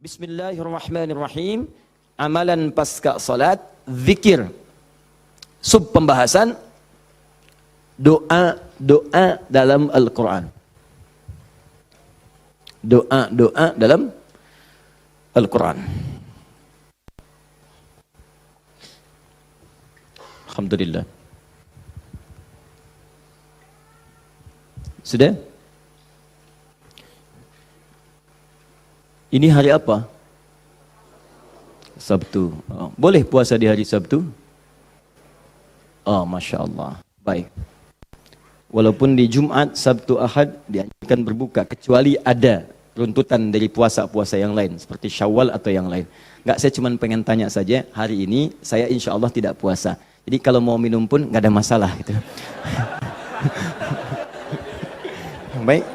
Bismillahirrahmanirrahim. Amalan pasca salat, zikir. Sub pembahasan doa dalam Al-Quran. Doa dalam Al-Quran. Alhamdulillah. Sudah? Ini hari apa? Sabtu. Oh, boleh puasa di hari Sabtu? Oh, Masya Allah. Baik. Walaupun di Jumat, Sabtu, Ahad dianjurkan berbuka, kecuali ada runtutan dari puasa-puasa yang lain, seperti Syawal atau yang lain. Enggak, saya cuma pengen tanya saja, hari ini saya insya Allah tidak puasa. Jadi kalau mau minum pun nggak ada masalah gitu. Baik.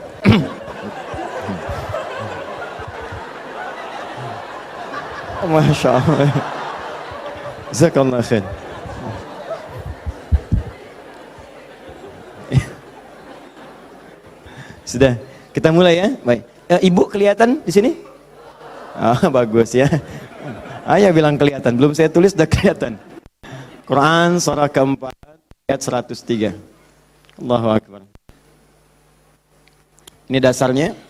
Masya Allah. Jazakallah khair. Sudah, kita mulai ya. Baik. Ibu kelihatan di sini? Bagus ya. Ayah bilang kelihatan, belum saya tulis sudah kelihatan. Quran surah keempat ayat 103. Allahu Akbar. Ini dasarnya.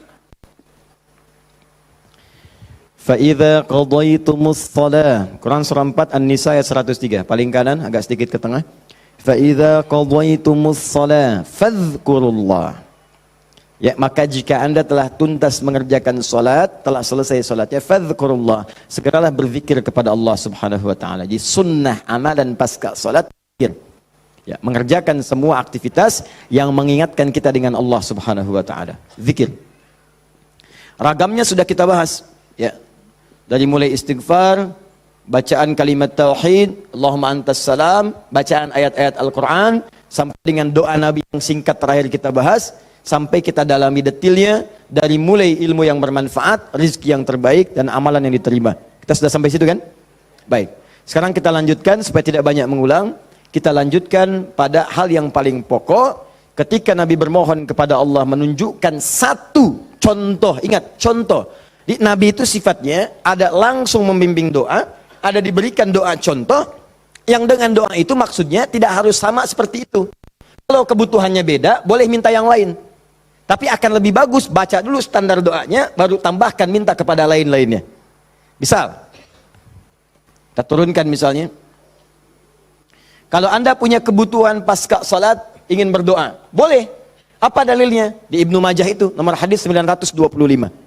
Fa'idha qadaytumus shalah. Quran surah 4 An-Nisa ayat 103. Paling kanan, agak sedikit ke tengah. Fa'idha qadaytumus shalah fadhkurullah. Ya, maka jika anda telah tuntas mengerjakan salat, telah selesai salatnya, fadhkurullah. Segeralah berzikir kepada Allah Subhanahu wa taala. Jadi sunnah amalan pasca salat zikir. Ya, mengerjakan semua aktivitas yang mengingatkan kita dengan Allah Subhanahu wa taala. Zikir. Ragamnya sudah kita bahas, ya. Dari mulai istighfar, bacaan kalimat tauhid, Allahumma antas salam, bacaan ayat-ayat Al-Quran, sampai dengan doa Nabi yang singkat terakhir kita bahas, sampai kita dalami detailnya, dari mulai ilmu yang bermanfaat, rizki yang terbaik, dan amalan yang diterima. Kita sudah sampai situ kan? Baik. Sekarang kita lanjutkan, supaya tidak banyak mengulang, kita lanjutkan pada hal yang paling pokok, ketika Nabi bermohon kepada Allah menunjukkan satu contoh, ingat, contoh. Di Nabi itu sifatnya ada langsung membimbing doa, ada diberikan doa contoh, yang dengan doa itu maksudnya tidak harus sama seperti itu. Kalau kebutuhannya beda, boleh minta yang lain. Tapi akan lebih bagus baca dulu standar doanya, baru tambahkan minta kepada lain-lainnya. Misal, kita turunkan misalnya, kalau anda punya kebutuhan pasca salat, ingin berdoa, boleh. Apa dalilnya? Di Ibnu Majah itu, nomor hadis 925.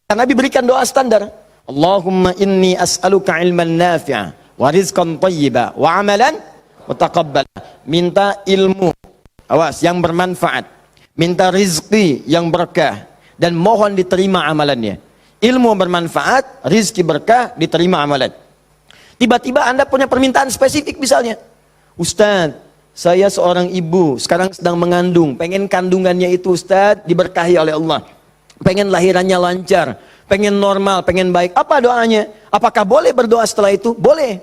Nabi berikan doa standar. Allahumma inni as'aluka ilman nafi'a wa rizqan thayyiba wa amalan mutaqabbala. Minta ilmu, awas, yang bermanfaat. Minta rizki yang berkah dan mohon diterima amalannya. Ilmu bermanfaat, rizki berkah, diterima amalan. Tiba-tiba anda punya permintaan spesifik misalnya. Ustaz, saya seorang ibu, sekarang sedang mengandung, pengen kandungannya itu Ustaz diberkahi oleh Allah. Pengen lahirannya lancar, pengen normal, pengen baik. Apa doanya? Apakah boleh berdoa setelah itu? Boleh.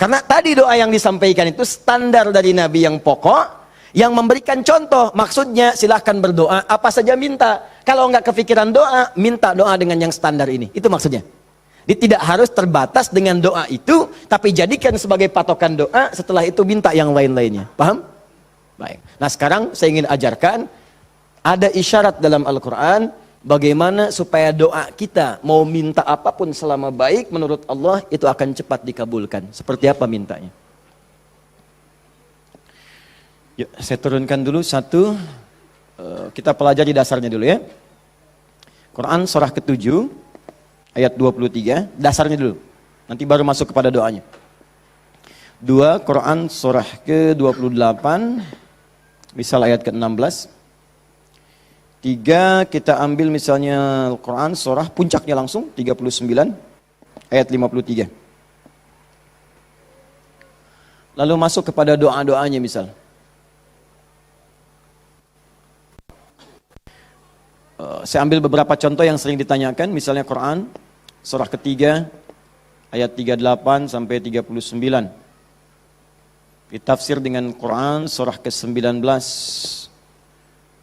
Karena tadi doa yang disampaikan itu standar dari Nabi yang pokok, yang memberikan contoh. Maksudnya silahkan berdoa, apa saja minta. Kalau nggak kepikiran doa, minta doa dengan yang standar ini. Itu maksudnya. Jadi tidak harus terbatas dengan doa itu, tapi jadikan sebagai patokan doa, setelah itu minta yang lain-lainnya. Paham? Baik. Nah sekarang saya ingin ajarkan, ada isyarat dalam Al-Quran, bagaimana supaya doa kita mau minta apapun selama baik menurut Allah itu akan cepat dikabulkan. Seperti apa mintanya? Yuk, saya turunkan dulu satu. Kita pelajari dasarnya dulu ya. Quran surah ke-7 ayat 23. Dasarnya dulu. Nanti baru masuk kepada doanya. 2 Quran surah ke-28. Misal ayat ke-16. 3 kita ambil misalnya Al-Quran surah puncaknya langsung 39 ayat 53. Lalu masuk kepada doa-doanya misal. Saya ambil beberapa contoh yang sering ditanyakan, misalnya Quran surah ketiga ayat 38 sampai 39. Ditafsir dengan Quran surah ke-19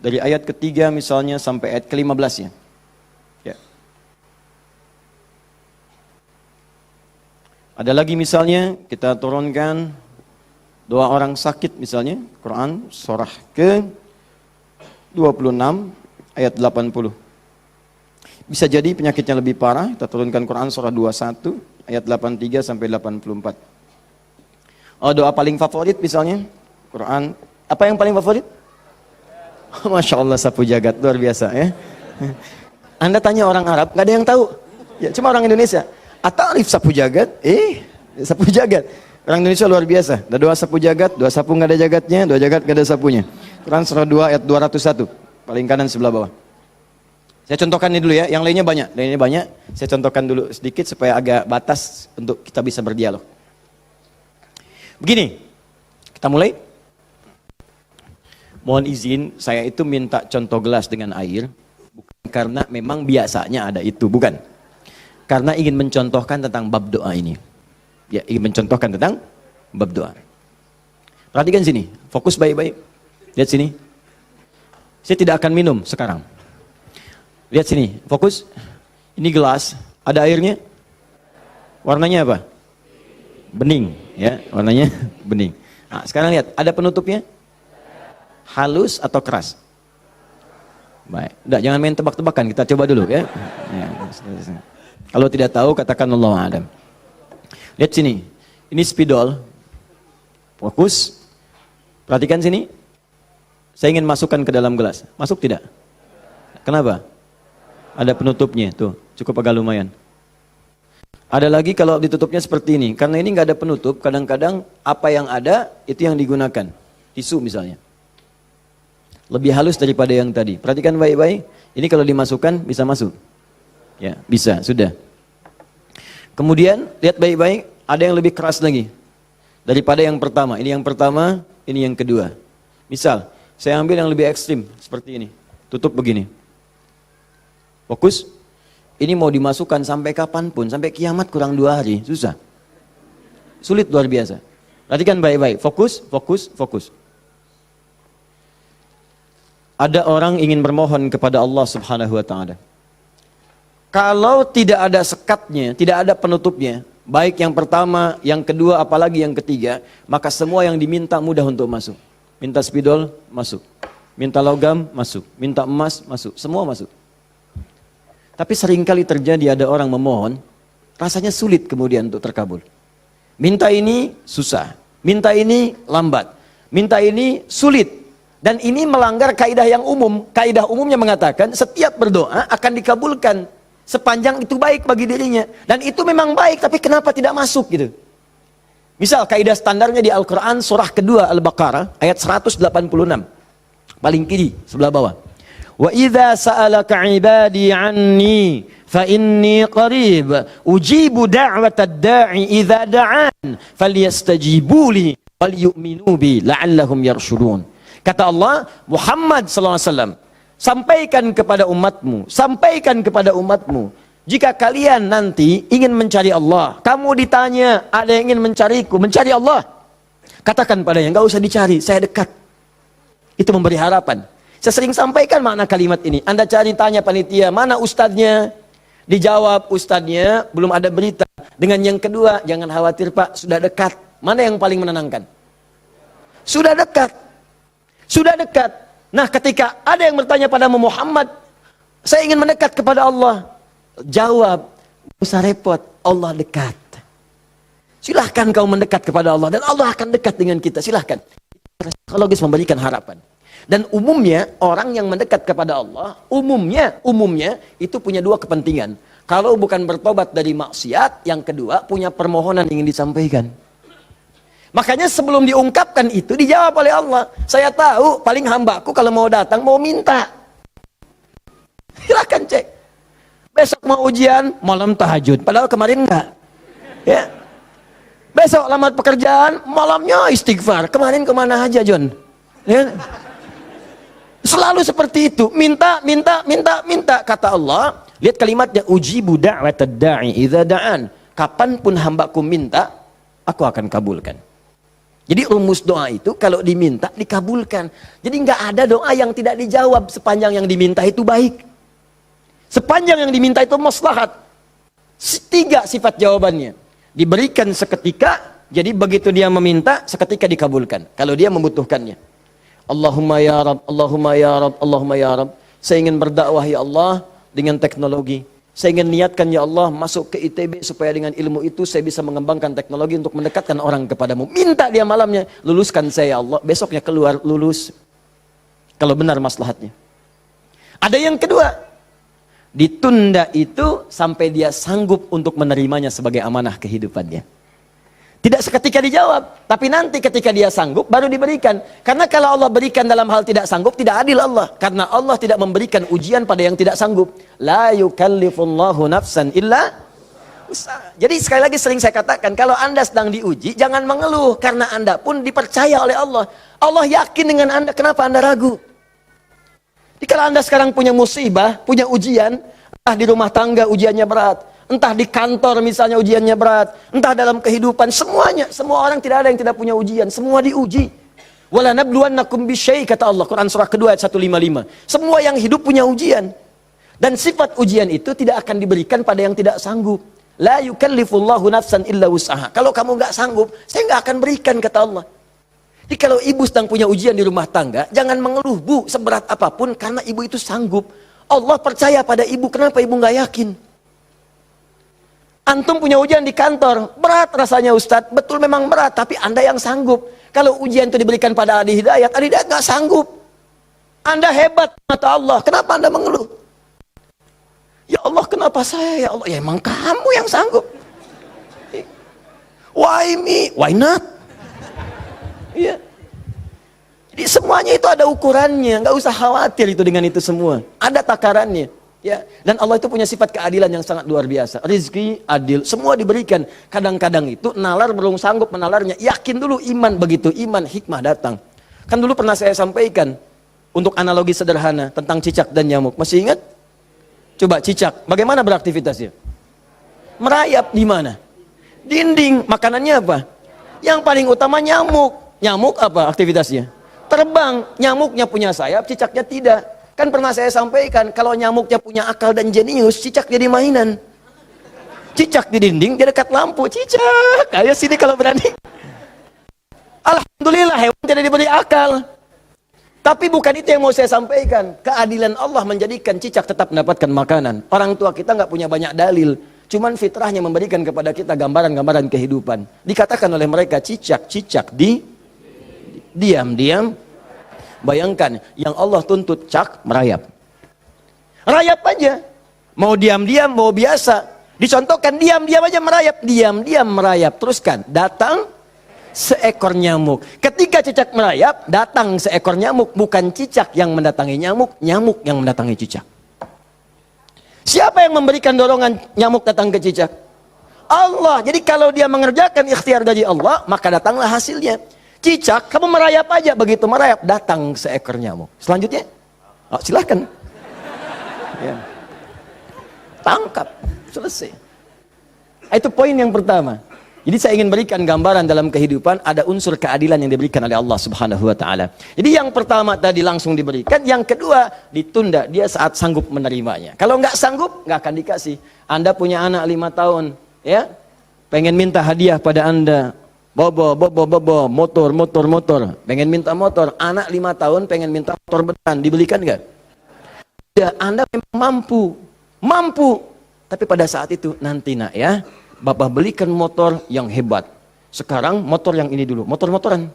dari ayat ketiga misalnya sampai ayat ke-15 ya. Ya. Ada lagi misalnya kita turunkan doa orang sakit misalnya, Quran surah ke 26 ayat 80. Bisa jadi penyakitnya lebih parah, kita turunkan Quran surah 21 ayat 83 sampai 84. Oh, doa paling favorit misalnya, Quran, apa yang paling favorit? Masya Allah, sapu jagat, luar biasa ya. Anda tanya orang Arab, nggak ada yang tahu. Ya, cuma orang Indonesia. Atarif sapu jagat? Sapu jagat. Orang Indonesia luar biasa. Ada doa sapu jagat, doa sapu nggak ada jagatnya, doa jagat nggak ada sapunya. Quran surah 2 ayat 201, paling kanan sebelah bawah. Saya contohkan ini dulu ya, yang lainnya banyak. Saya contohkan dulu sedikit supaya agak batas untuk kita bisa berdialog. Begini, kita mulai. Mohon izin, saya itu minta contoh gelas dengan air, bukan karena memang biasanya ada itu, bukan. Karena ingin mencontohkan tentang bab doa ini. Ya, ingin mencontohkan tentang bab doa. Perhatikan sini, fokus baik-baik. Lihat sini. Saya tidak akan minum sekarang. Lihat sini, fokus. Ini gelas, ada airnya. Warnanya apa? Bening, ya, warnanya bening. Nah, sekarang lihat, ada penutupnya? Halus atau keras? Baik, udah jangan main tebak-tebakan, kita coba dulu ya. Kalau tidak tahu katakan Allahu a'lam. Lihat sini, ini spidol. Fokus. Perhatikan sini. Saya ingin masukkan ke dalam gelas. Masuk tidak? Kenapa? Ada penutupnya, tuh, cukup agak lumayan. Ada lagi kalau ditutupnya seperti ini, karena ini nggak ada penutup, kadang-kadang apa yang ada itu yang digunakan. Tisu misalnya. Lebih halus daripada yang tadi. Perhatikan baik-baik. Ini kalau dimasukkan bisa masuk. Ya, bisa, sudah. Kemudian lihat baik-baik, ada yang lebih keras lagi daripada yang pertama. Ini yang pertama, ini yang kedua. Misal, saya ambil yang lebih ekstrim seperti ini. Tutup begini. Fokus. Ini mau dimasukkan sampai kapanpun, sampai kiamat kurang 2 hari, susah. Sulit luar biasa. Perhatikan baik-baik, fokus, fokus, fokus. Ada orang ingin bermohon kepada Allah Subhanahu wa taala. Kalau tidak ada sekatnya, tidak ada penutupnya, baik yang pertama, yang kedua, apalagi yang ketiga, maka semua yang diminta mudah untuk masuk. Minta spidol, masuk. Minta logam, masuk. Minta emas, masuk. Semua masuk. Tapi seringkali terjadi ada orang memohon, rasanya sulit kemudian untuk terkabul. Minta ini susah, minta ini lambat, minta ini sulit. Dan ini melanggar kaidah yang umum. Kaidah umumnya mengatakan setiap berdoa akan dikabulkan sepanjang itu baik bagi dirinya. Dan itu memang baik, tapi kenapa tidak masuk gitu. Misal kaidah standarnya di Al-Quran surah kedua Al-Baqarah ayat 186. Paling kiri sebelah bawah. Wa idza sa'alaka 'ibadi 'anni fa inni qarib ujibu da'watad da'i idza da'an falyastajibu li wal yu'minu bi la'allahum yarshudun. Kata Allah, Muhammad sallallahu alaihi wasallam, sampaikan kepada umatmu, jika kalian nanti ingin mencari Allah, kamu ditanya, ada yang ingin mencariku, mencari Allah, katakan padanya, enggak usah dicari, saya dekat. Itu memberi harapan. Saya sering sampaikan makna kalimat ini. Anda cari, tanya panitia, mana ustadznya? Dijawab, ustadznya belum ada berita. Dengan yang kedua, jangan khawatir Pak, sudah dekat. Mana yang paling menenangkan? Sudah dekat. Sudah dekat. Nah, ketika ada yang bertanya pada Muhammad, saya ingin mendekat kepada Allah. Jawab, tidak usah repot, Allah dekat. Silahkan kau mendekat kepada Allah, dan Allah akan dekat dengan kita, silahkan. Psikologis memberikan harapan. Dan umumnya orang yang mendekat kepada Allah, umumnya itu punya 2 kepentingan. Kalau bukan bertobat dari maksiat, yang kedua punya permohonan ingin disampaikan. Makanya sebelum diungkapkan itu dijawab oleh Allah. Saya tahu paling hambaku kalau mau datang mau minta. Silakan cek. Besok mau ujian, malam tahajud. Padahal kemarin enggak. Ya. Besok lamar pekerjaan, malamnya istighfar. Kemarin kemana aja John? Ya. Selalu seperti itu, minta, kata Allah. Lihat kalimatnya, ujibu da'watad da'i idza da'an. Kapanpun hambaku minta, aku akan kabulkan. Jadi rumus doa itu kalau diminta dikabulkan. Jadi nggak ada doa yang tidak dijawab sepanjang yang diminta itu baik. Sepanjang yang diminta itu maslahat. 3 sifat jawabannya. Diberikan seketika, jadi begitu dia meminta, seketika dikabulkan. Kalau dia membutuhkannya. Allahumma ya Rabb, Allahumma ya Rabb, Allahumma ya Rabb. Saya ingin berdakwah ya Allah dengan teknologi. Saya ingin niatkan ya Allah masuk ke ITB supaya dengan ilmu itu saya bisa mengembangkan teknologi untuk mendekatkan orang kepadamu. Minta dia malamnya, luluskan saya ya Allah. Besoknya keluar lulus. Kalau benar maslahatnya. Ada yang kedua, ditunda itu sampai dia sanggup untuk menerimanya sebagai amanah kehidupannya. Tidak seketika dijawab, tapi nanti ketika dia sanggup baru diberikan. Karena kalau Allah berikan dalam hal tidak sanggup, tidak adil Allah. Karena Allah tidak memberikan ujian pada yang tidak sanggup. La yukallifullahu nafsan illa usaha. Jadi sekali lagi sering saya katakan, kalau Anda sedang diuji, jangan mengeluh. Karena Anda pun dipercaya oleh Allah. Allah yakin dengan Anda, kenapa Anda ragu? Jadi kalau Anda sekarang punya musibah, punya ujian, entah di rumah tangga ujiannya berat, entah di kantor misalnya ujiannya berat, entah dalam kehidupan, semuanya, semua orang tidak ada yang tidak punya ujian, semua diuji. Wala nabluwannakum bisyai, kata Allah, Quran surah kedua ayat 155. Semua yang hidup punya ujian. Dan sifat ujian itu tidak akan diberikan pada yang tidak sanggup. La yukallifullahu nafsan illa wus'aha. Kalau kamu nggak sanggup, saya nggak akan berikan, kata Allah. Jadi kalau ibu sedang punya ujian di rumah tangga, jangan mengeluh, Bu, seberat apapun, karena ibu itu sanggup. Allah percaya pada ibu, kenapa ibu nggak yakin? Antum punya ujian di kantor, berat rasanya Ustadz, betul memang berat, tapi Anda yang sanggup. Kalau ujian itu diberikan pada Adi Hidayat nggak sanggup. Anda hebat, mata Allah, kenapa Anda mengeluh? Ya Allah, kenapa saya? Ya Allah, ya emang kamu yang sanggup. Why me? Why not? Iya. Jadi semuanya itu ada ukurannya, nggak usah khawatir itu dengan itu semua. Ada takarannya, ya. Dan Allah itu punya sifat keadilan yang sangat luar biasa. Rizki adil, semua diberikan. Kadang-kadang itu nalar belum sanggup menalarnya. Yakin dulu iman, begitu iman hikmah datang. Kan dulu pernah saya sampaikan untuk analogi sederhana tentang cicak dan nyamuk. Masih ingat? Coba cicak, bagaimana beraktivitasnya? Merayap di mana? Dinding. Makanannya apa? Yang paling utama nyamuk. Nyamuk apa aktivitasnya? Terbang. Nyamuknya punya sayap, cicaknya tidak. Kan pernah saya sampaikan, kalau nyamuknya punya akal dan jenius, cicak jadi mainan. Cicak di dinding, dia dekat lampu. Cicak, ayo sini kalau berani. Alhamdulillah, hewan tidak diberi akal. Tapi bukan itu yang mau saya sampaikan. Keadilan Allah menjadikan cicak tetap mendapatkan makanan. Orang tua kita nggak punya banyak dalil. Cuman fitrahnya memberikan kepada kita gambaran-gambaran kehidupan. Dikatakan oleh mereka, cicak-cicak diam-diam. Bayangkan, yang Allah tuntut cak merayap. Rayap aja. Mau diam-diam, mau biasa. Dicontohkan diam-diam aja merayap. Diam-diam merayap. Teruskan, datang seekor nyamuk. Ketika cicak merayap, datang seekor nyamuk. Bukan cicak yang mendatangi nyamuk, nyamuk yang mendatangi cicak. Siapa yang memberikan dorongan nyamuk datang ke cicak? Allah. Jadi kalau dia mengerjakan ikhtiar dari Allah, maka datanglah hasilnya. Cicak, kamu merayap aja. Begitu merayap, datang seekor nyamuk. Selanjutnya, silahkan. Ya. Tangkap, selesai. Itu poin yang pertama. Jadi saya ingin berikan gambaran dalam kehidupan, ada unsur keadilan yang diberikan oleh Allah Subhanahu wa Ta'ala. Jadi yang pertama tadi langsung diberikan, yang kedua ditunda, dia saat sanggup menerimanya. Kalau nggak sanggup, nggak akan dikasih. Anda punya anak 5 tahun, ya, pengen minta hadiah pada Anda, bobo, motor, pengen minta motor. Anak 5 tahun pengen minta motor beneran, dibelikan nggak? Ya, Anda memang mampu, tapi pada saat itu nanti nak ya, Bapak belikan motor yang hebat. Sekarang motor yang ini dulu, motor-motoran.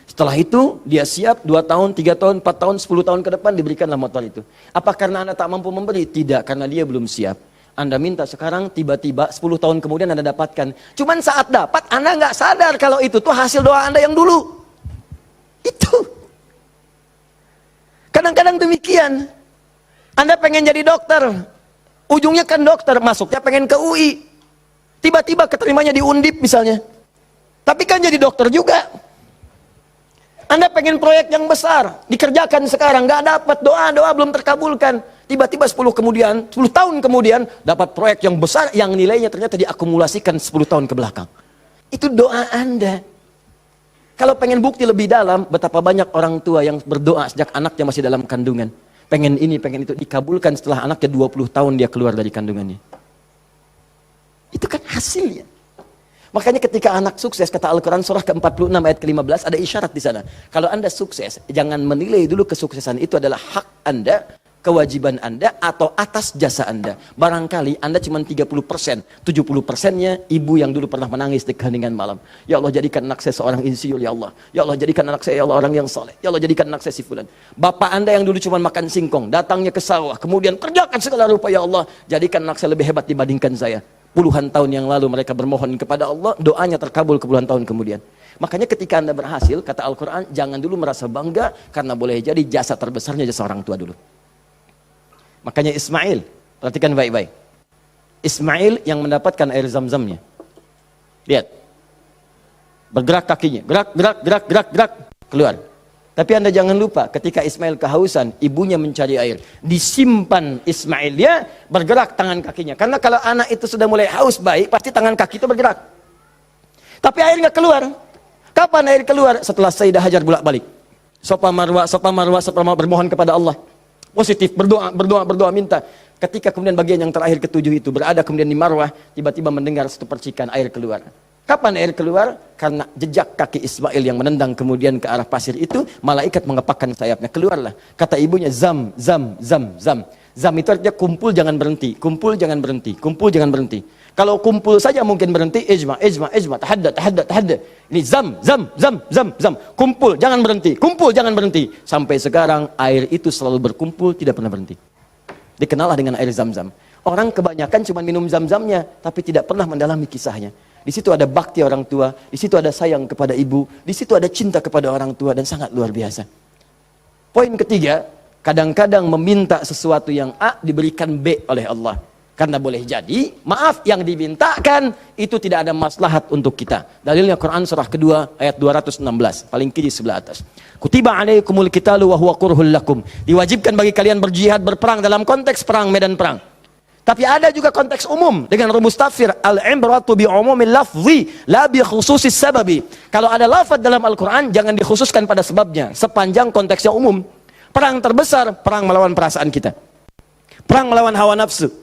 Setelah itu dia siap 2 tahun, 3 tahun, 4 tahun, 10 tahun ke depan diberikanlah motor itu. Apa karena Anda tak mampu memberi? Tidak, karena dia belum siap. Anda minta sekarang, tiba-tiba 10 tahun kemudian Anda dapatkan. Cuman saat dapat Anda nggak sadar kalau itu tuh hasil doa Anda yang dulu. Itu. Kadang-kadang demikian. Anda pengen jadi dokter, ujungnya kan dokter, masuknya pengen ke UI. Tiba-tiba keterimanya di Undip misalnya. Tapi kan jadi dokter juga. Anda pengen proyek yang besar, dikerjakan sekarang, nggak dapat, doa belum terkabulkan. Tiba-tiba 10 tahun kemudian, dapat proyek yang besar, yang nilainya ternyata diakumulasikan 10 tahun ke belakang. Itu doa Anda. Kalau pengen bukti lebih dalam, betapa banyak orang tua yang berdoa sejak anaknya masih dalam kandungan. Pengen ini, pengen itu, dikabulkan setelah anaknya 20 tahun dia keluar dari kandungannya. Itu kan hasilnya. Makanya ketika anak sukses, kata Al-Quran surah ke-46 ayat ke-15, ada isyarat di sana. Kalau Anda sukses, jangan menilai dulu kesuksesan itu adalah hak Anda, kewajiban Anda, atau atas jasa Anda. Barangkali Anda cuma 30%, 70%-nya ibu yang dulu pernah menangis di keheningan malam. Ya Allah, jadikan anak saya seorang insinyur, ya Allah. Ya Allah, jadikan anak saya, ya Allah, orang yang saleh. Ya Allah, jadikan anak saya si fulan. Bapak Anda yang dulu cuma makan singkong, datangnya ke sawah, kemudian kerjakan segala rupa, ya Allah, jadikan anak saya lebih hebat dibandingkan saya. Puluhan tahun yang lalu mereka bermohon kepada Allah, doanya terkabul puluhan tahun kemudian. Makanya ketika Anda berhasil, kata Al-Quran, jangan dulu merasa bangga, karena boleh jadi jasa terbesarnya jasa orang tua dulu. Makanya Ismail, perhatikan baik-baik. Ismail yang mendapatkan air zam-zamnya. Lihat. Bergerak kakinya, gerak, keluar. Tapi Anda jangan lupa, ketika Ismail kehausan, ibunya mencari air. Disimpan Ismail, dia bergerak tangan kakinya. Karena kalau anak itu sudah mulai haus baik, pasti tangan kaki itu bergerak. Tapi air nggak keluar. Kapan air keluar? Setelah Sayyidah Hajar bolak-balik. Safa Marwah, bermohon kepada Allah. Positif, berdoa, minta. Ketika kemudian bagian yang terakhir ketujuh itu berada kemudian di Marwah, tiba-tiba mendengar satu percikan air keluar. Kapan air keluar? Karena jejak kaki Ismail yang menendang kemudian ke arah pasir itu, malaikat mengepakkan sayapnya. Keluarlah. Kata ibunya, zam. Zam itu artinya kumpul jangan berhenti, kumpul jangan berhenti, kumpul jangan berhenti. Kalau kumpul saja mungkin berhenti, ijma, tahadda. Ini zam. Kumpul jangan berhenti, kumpul jangan berhenti. Sampai sekarang air itu selalu berkumpul, tidak pernah berhenti. Dikenallah dengan air zam-zam. Orang kebanyakan cuma minum zam-zamnya, tapi tidak pernah mendalami kisahnya. Di situ ada bakti orang tua, di situ ada sayang kepada ibu, di situ ada cinta kepada orang tua, dan sangat luar biasa. Poin ketiga, kadang-kadang meminta sesuatu yang A diberikan B oleh Allah. Karena boleh jadi, maaf, yang dimintakan itu tidak ada maslahat untuk kita. Dalilnya Quran surah kedua ayat 216, paling kiri sebelah atas. Kutiba alaikumul qitalu wa huwa kurhul lakum. Diwajibkan bagi kalian berjihad, berperang dalam konteks perang, medan perang. Tapi ada juga konteks umum dengan rumus tafsir al-ibratu bi umumil lafzi la bi khususis sababi. Kalau ada lafaz dalam Al-Qur'an jangan dikhususkan pada sebabnya, sepanjang konteksnya umum. Perang terbesar, perang melawan perasaan kita. Perang melawan hawa nafsu.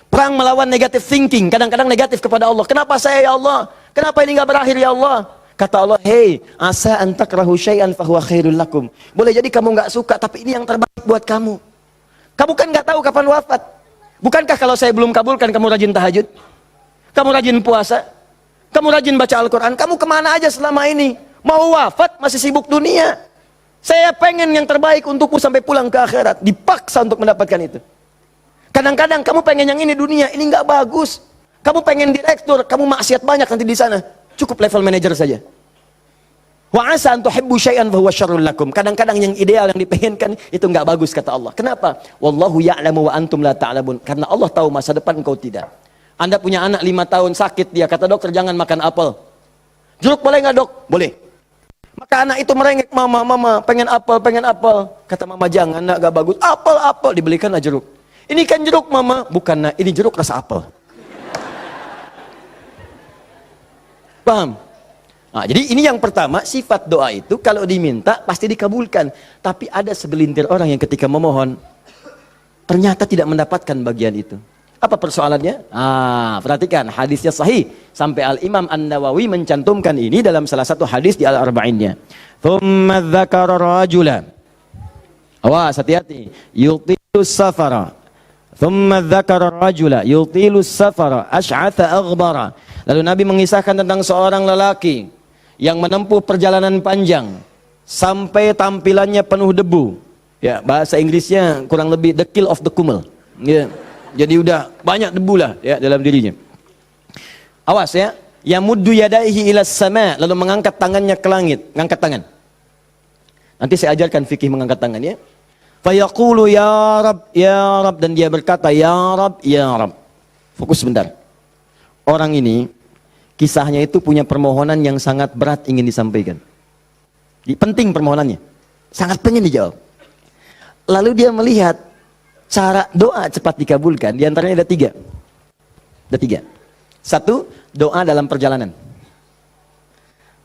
Perang melawan negative thinking, kadang-kadang negatif kepada Allah. Kenapa saya ya Allah? Kenapa ini enggak berakhir ya Allah? Kata Allah, "Hei, asa an takrahu syai'an fa huwa khairul lakum." Boleh jadi kamu enggak suka, tapi ini yang terbaik buat kamu. Kamu kan enggak tahu kapan wafat. Bukankah kalau saya belum kabulkan kamu rajin tahajud? Kamu rajin puasa? Kamu rajin baca Al-Quran? Kamu kemana aja selama ini? Mau wafat masih sibuk dunia. Saya pengen yang terbaik untukmu sampai pulang ke akhirat. Dipaksa untuk mendapatkan itu. Kadang-kadang kamu pengen yang ini dunia, ini nggak bagus. Kamu pengen direktur, kamu maksiat banyak nanti di sana. Cukup level manager saja. Wa asa an tuhibbu syai'an fa huwa syarrul lakum. Kadang-kadang yang ideal yang dipengenkan itu enggak bagus kata Allah. Kenapa? Wallahu ya'lamu wa antum la ta'lamun. Karena Allah tahu masa depan engkau tidak. Anda punya anak 5 tahun sakit, dia kata dokter jangan makan apel. Jeruk boleh enggak, Dok? Boleh. Maka anak itu merengek, "Mama, pengen apel." Kata mama, "Jangan, nak, enggak bagus." Apel, dibelikanlah jeruk. "Ini kan jeruk, Mama." "Bukan, nak, ini jeruk rasa apel." Paham? Nah, jadi ini yang pertama, sifat doa itu kalau diminta pasti dikabulkan. Tapi ada segelintir orang yang ketika memohon ternyata tidak mendapatkan bagian itu. Apa persoalannya? Perhatikan, hadisnya sahih. Sampai Al-Imam An-Nawawi mencantumkan ini dalam salah satu hadis di Al-Arba'innya. Thumma dzakara rajula. Awas, hati-hati. Yutilus safara. Thumma dzakara rajula yutilus safara asy'atha aghdara. Lalu Nabi mengisahkan tentang seorang lelaki yang menempuh perjalanan panjang sampai tampilannya penuh debu. Ya, bahasa Inggrisnya kurang lebih the kill of the kumel. Ya. Jadi udah banyak debu lah ya dalam dirinya. Awas ya, yamuddu yadaihi ila sama, lalu mengangkat tangannya ke langit, ngangkat tangan. Nanti saya ajarkan fikih mengangkat tangan ya. Fayaqulu ya Rab, dan dia berkata ya Rab. Fokus sebentar. Orang ini kisahnya itu punya permohonan yang sangat berat ingin disampaikan. Penting permohonannya, sangat pengen dijawab. Lalu dia melihat cara doa cepat dikabulkan. Di antaranya ada tiga. Satu, doa dalam perjalanan.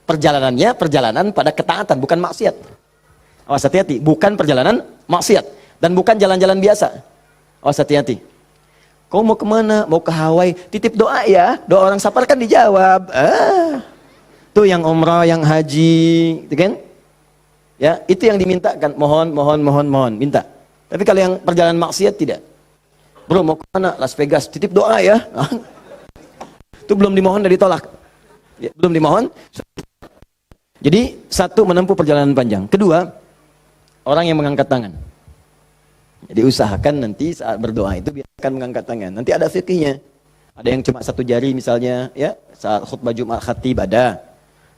Perjalanannya perjalanan pada ketaatan, bukan maksiat. Awas hati-hati, bukan perjalanan maksiat dan bukan jalan-jalan biasa. Awas hati-hati. Kau mau kemana? Mau ke Hawaii? Titip doa ya. Doa orang safar kan dijawab. Tuh yang umrah, yang haji, gitu kan? Ya, itu yang dimintakan. Mohon, minta. Tapi kalau yang perjalanan maksiat tidak. Bro, mau kemana? Las Vegas. Titip doa ya. Itu belum dimohon dan ditolak. Ya, belum dimohon. Jadi, satu, menempuh perjalanan panjang. Kedua, orang yang mengangkat tangan. Jadi usahakan nanti saat berdoa itu biasakan mengangkat tangan. Nanti ada fikihnya. Ada yang cuma satu jari misalnya, ya, saat khutbah Jumat khatib ada.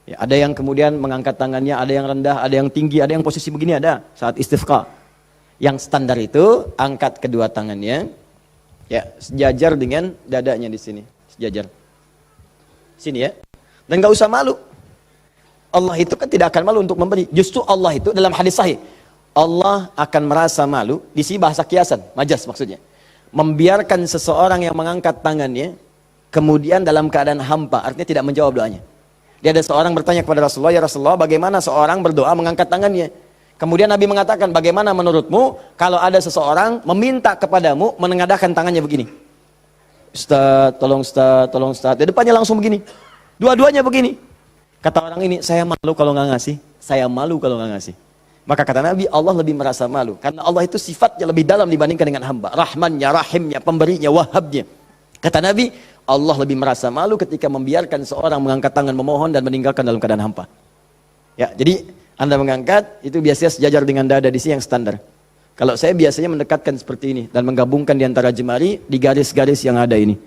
Ya, ada yang kemudian mengangkat tangannya, ada yang rendah, ada yang tinggi, ada yang posisi begini ada saat istisqa. Yang standar itu angkat kedua tangannya, ya, sejajar dengan dadanya di sini, sejajar. Sini ya. Dan nggak usah malu. Allah itu kan tidak akan malu untuk memberi. Justru Allah itu dalam hadis sahih, Allah akan merasa malu, di sini bahasa kiasan, majas maksudnya. Membiarkan seseorang yang mengangkat tangannya, kemudian dalam keadaan hampa, artinya tidak menjawab doanya. Dia ada seorang bertanya kepada Rasulullah, ya Rasulullah, bagaimana seorang berdoa mengangkat tangannya? Kemudian Nabi mengatakan, bagaimana menurutmu kalau ada seseorang meminta kepadamu menengadahkan tangannya begini? Ustaz, tolong Ustaz, tolong Ustaz. Di depannya langsung begini. Dua-duanya begini. Kata orang ini, saya malu kalau nggak ngasih. Saya malu kalau nggak ngasih. Maka kata Nabi, Allah lebih merasa malu. Karena Allah itu sifatnya lebih dalam dibandingkan dengan hamba. Rahmannya, rahimnya, pemberinya, wahabnya. Kata Nabi, Allah lebih merasa malu ketika membiarkan seorang mengangkat tangan memohon dan meninggalkan dalam keadaan hampa. Ya, jadi Anda mengangkat, itu biasanya sejajar dengan dada di sini yang standar. Kalau saya biasanya mendekatkan seperti ini dan menggabungkan di antara jemari di garis-garis yang ada ini.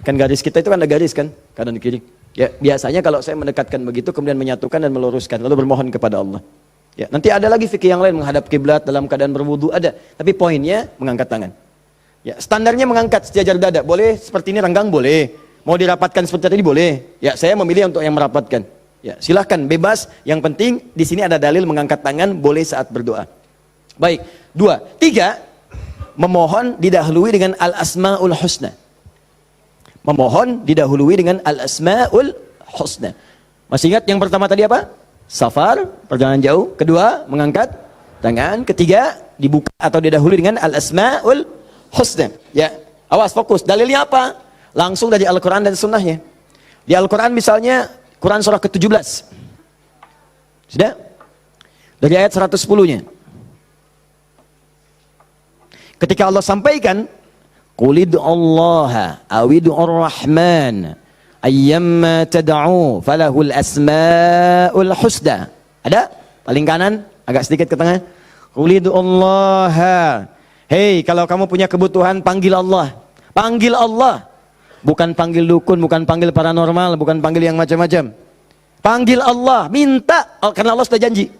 Kan garis kita itu kan ada garis kan, kanan kiri. Ya, biasanya kalau saya mendekatkan begitu kemudian menyatukan dan meluruskan lalu bermohon kepada Allah. Ya, nanti ada lagi fikih yang lain menghadap kiblat dalam keadaan berwudu ada, tapi poinnya mengangkat tangan. Ya, standarnya mengangkat sejajar dada. Boleh seperti ini renggang boleh. Mau dirapatkan seperti tadi boleh. Ya, saya memilih untuk yang merapatkan. Ya, silahkan bebas. Yang penting di sini ada dalil mengangkat tangan boleh saat berdoa. Baik, 2, 3, memohon didahului dengan al-asmaul husna. Memohon didahului dengan al-asmaul husna. Masih ingat yang pertama tadi apa? Safar, perjalanan jauh. Kedua, mengangkat tangan. Ketiga, dibuka atau didahului dengan al-asmaul husna. Ya, awas fokus. Dalilnya apa? Langsung dari Al-Quran dan Sunnahnya. Di Al-Quran misalnya, Quran surah ke-17. Sudah? Dari ayat 110-nya. Ketika Allah sampaikan, Qulid Allah awid'ur rahman ayyamma tad'u falahul asmaul husna. Ada? Paling kanan, agak sedikit ke tengah. Qulid Allah. Hei, kalau kamu punya kebutuhan, panggil Allah. Panggil Allah. Bukan panggil dukun, bukan panggil paranormal, bukan panggil yang macam-macam. Panggil Allah, minta, karena Allah sudah janji.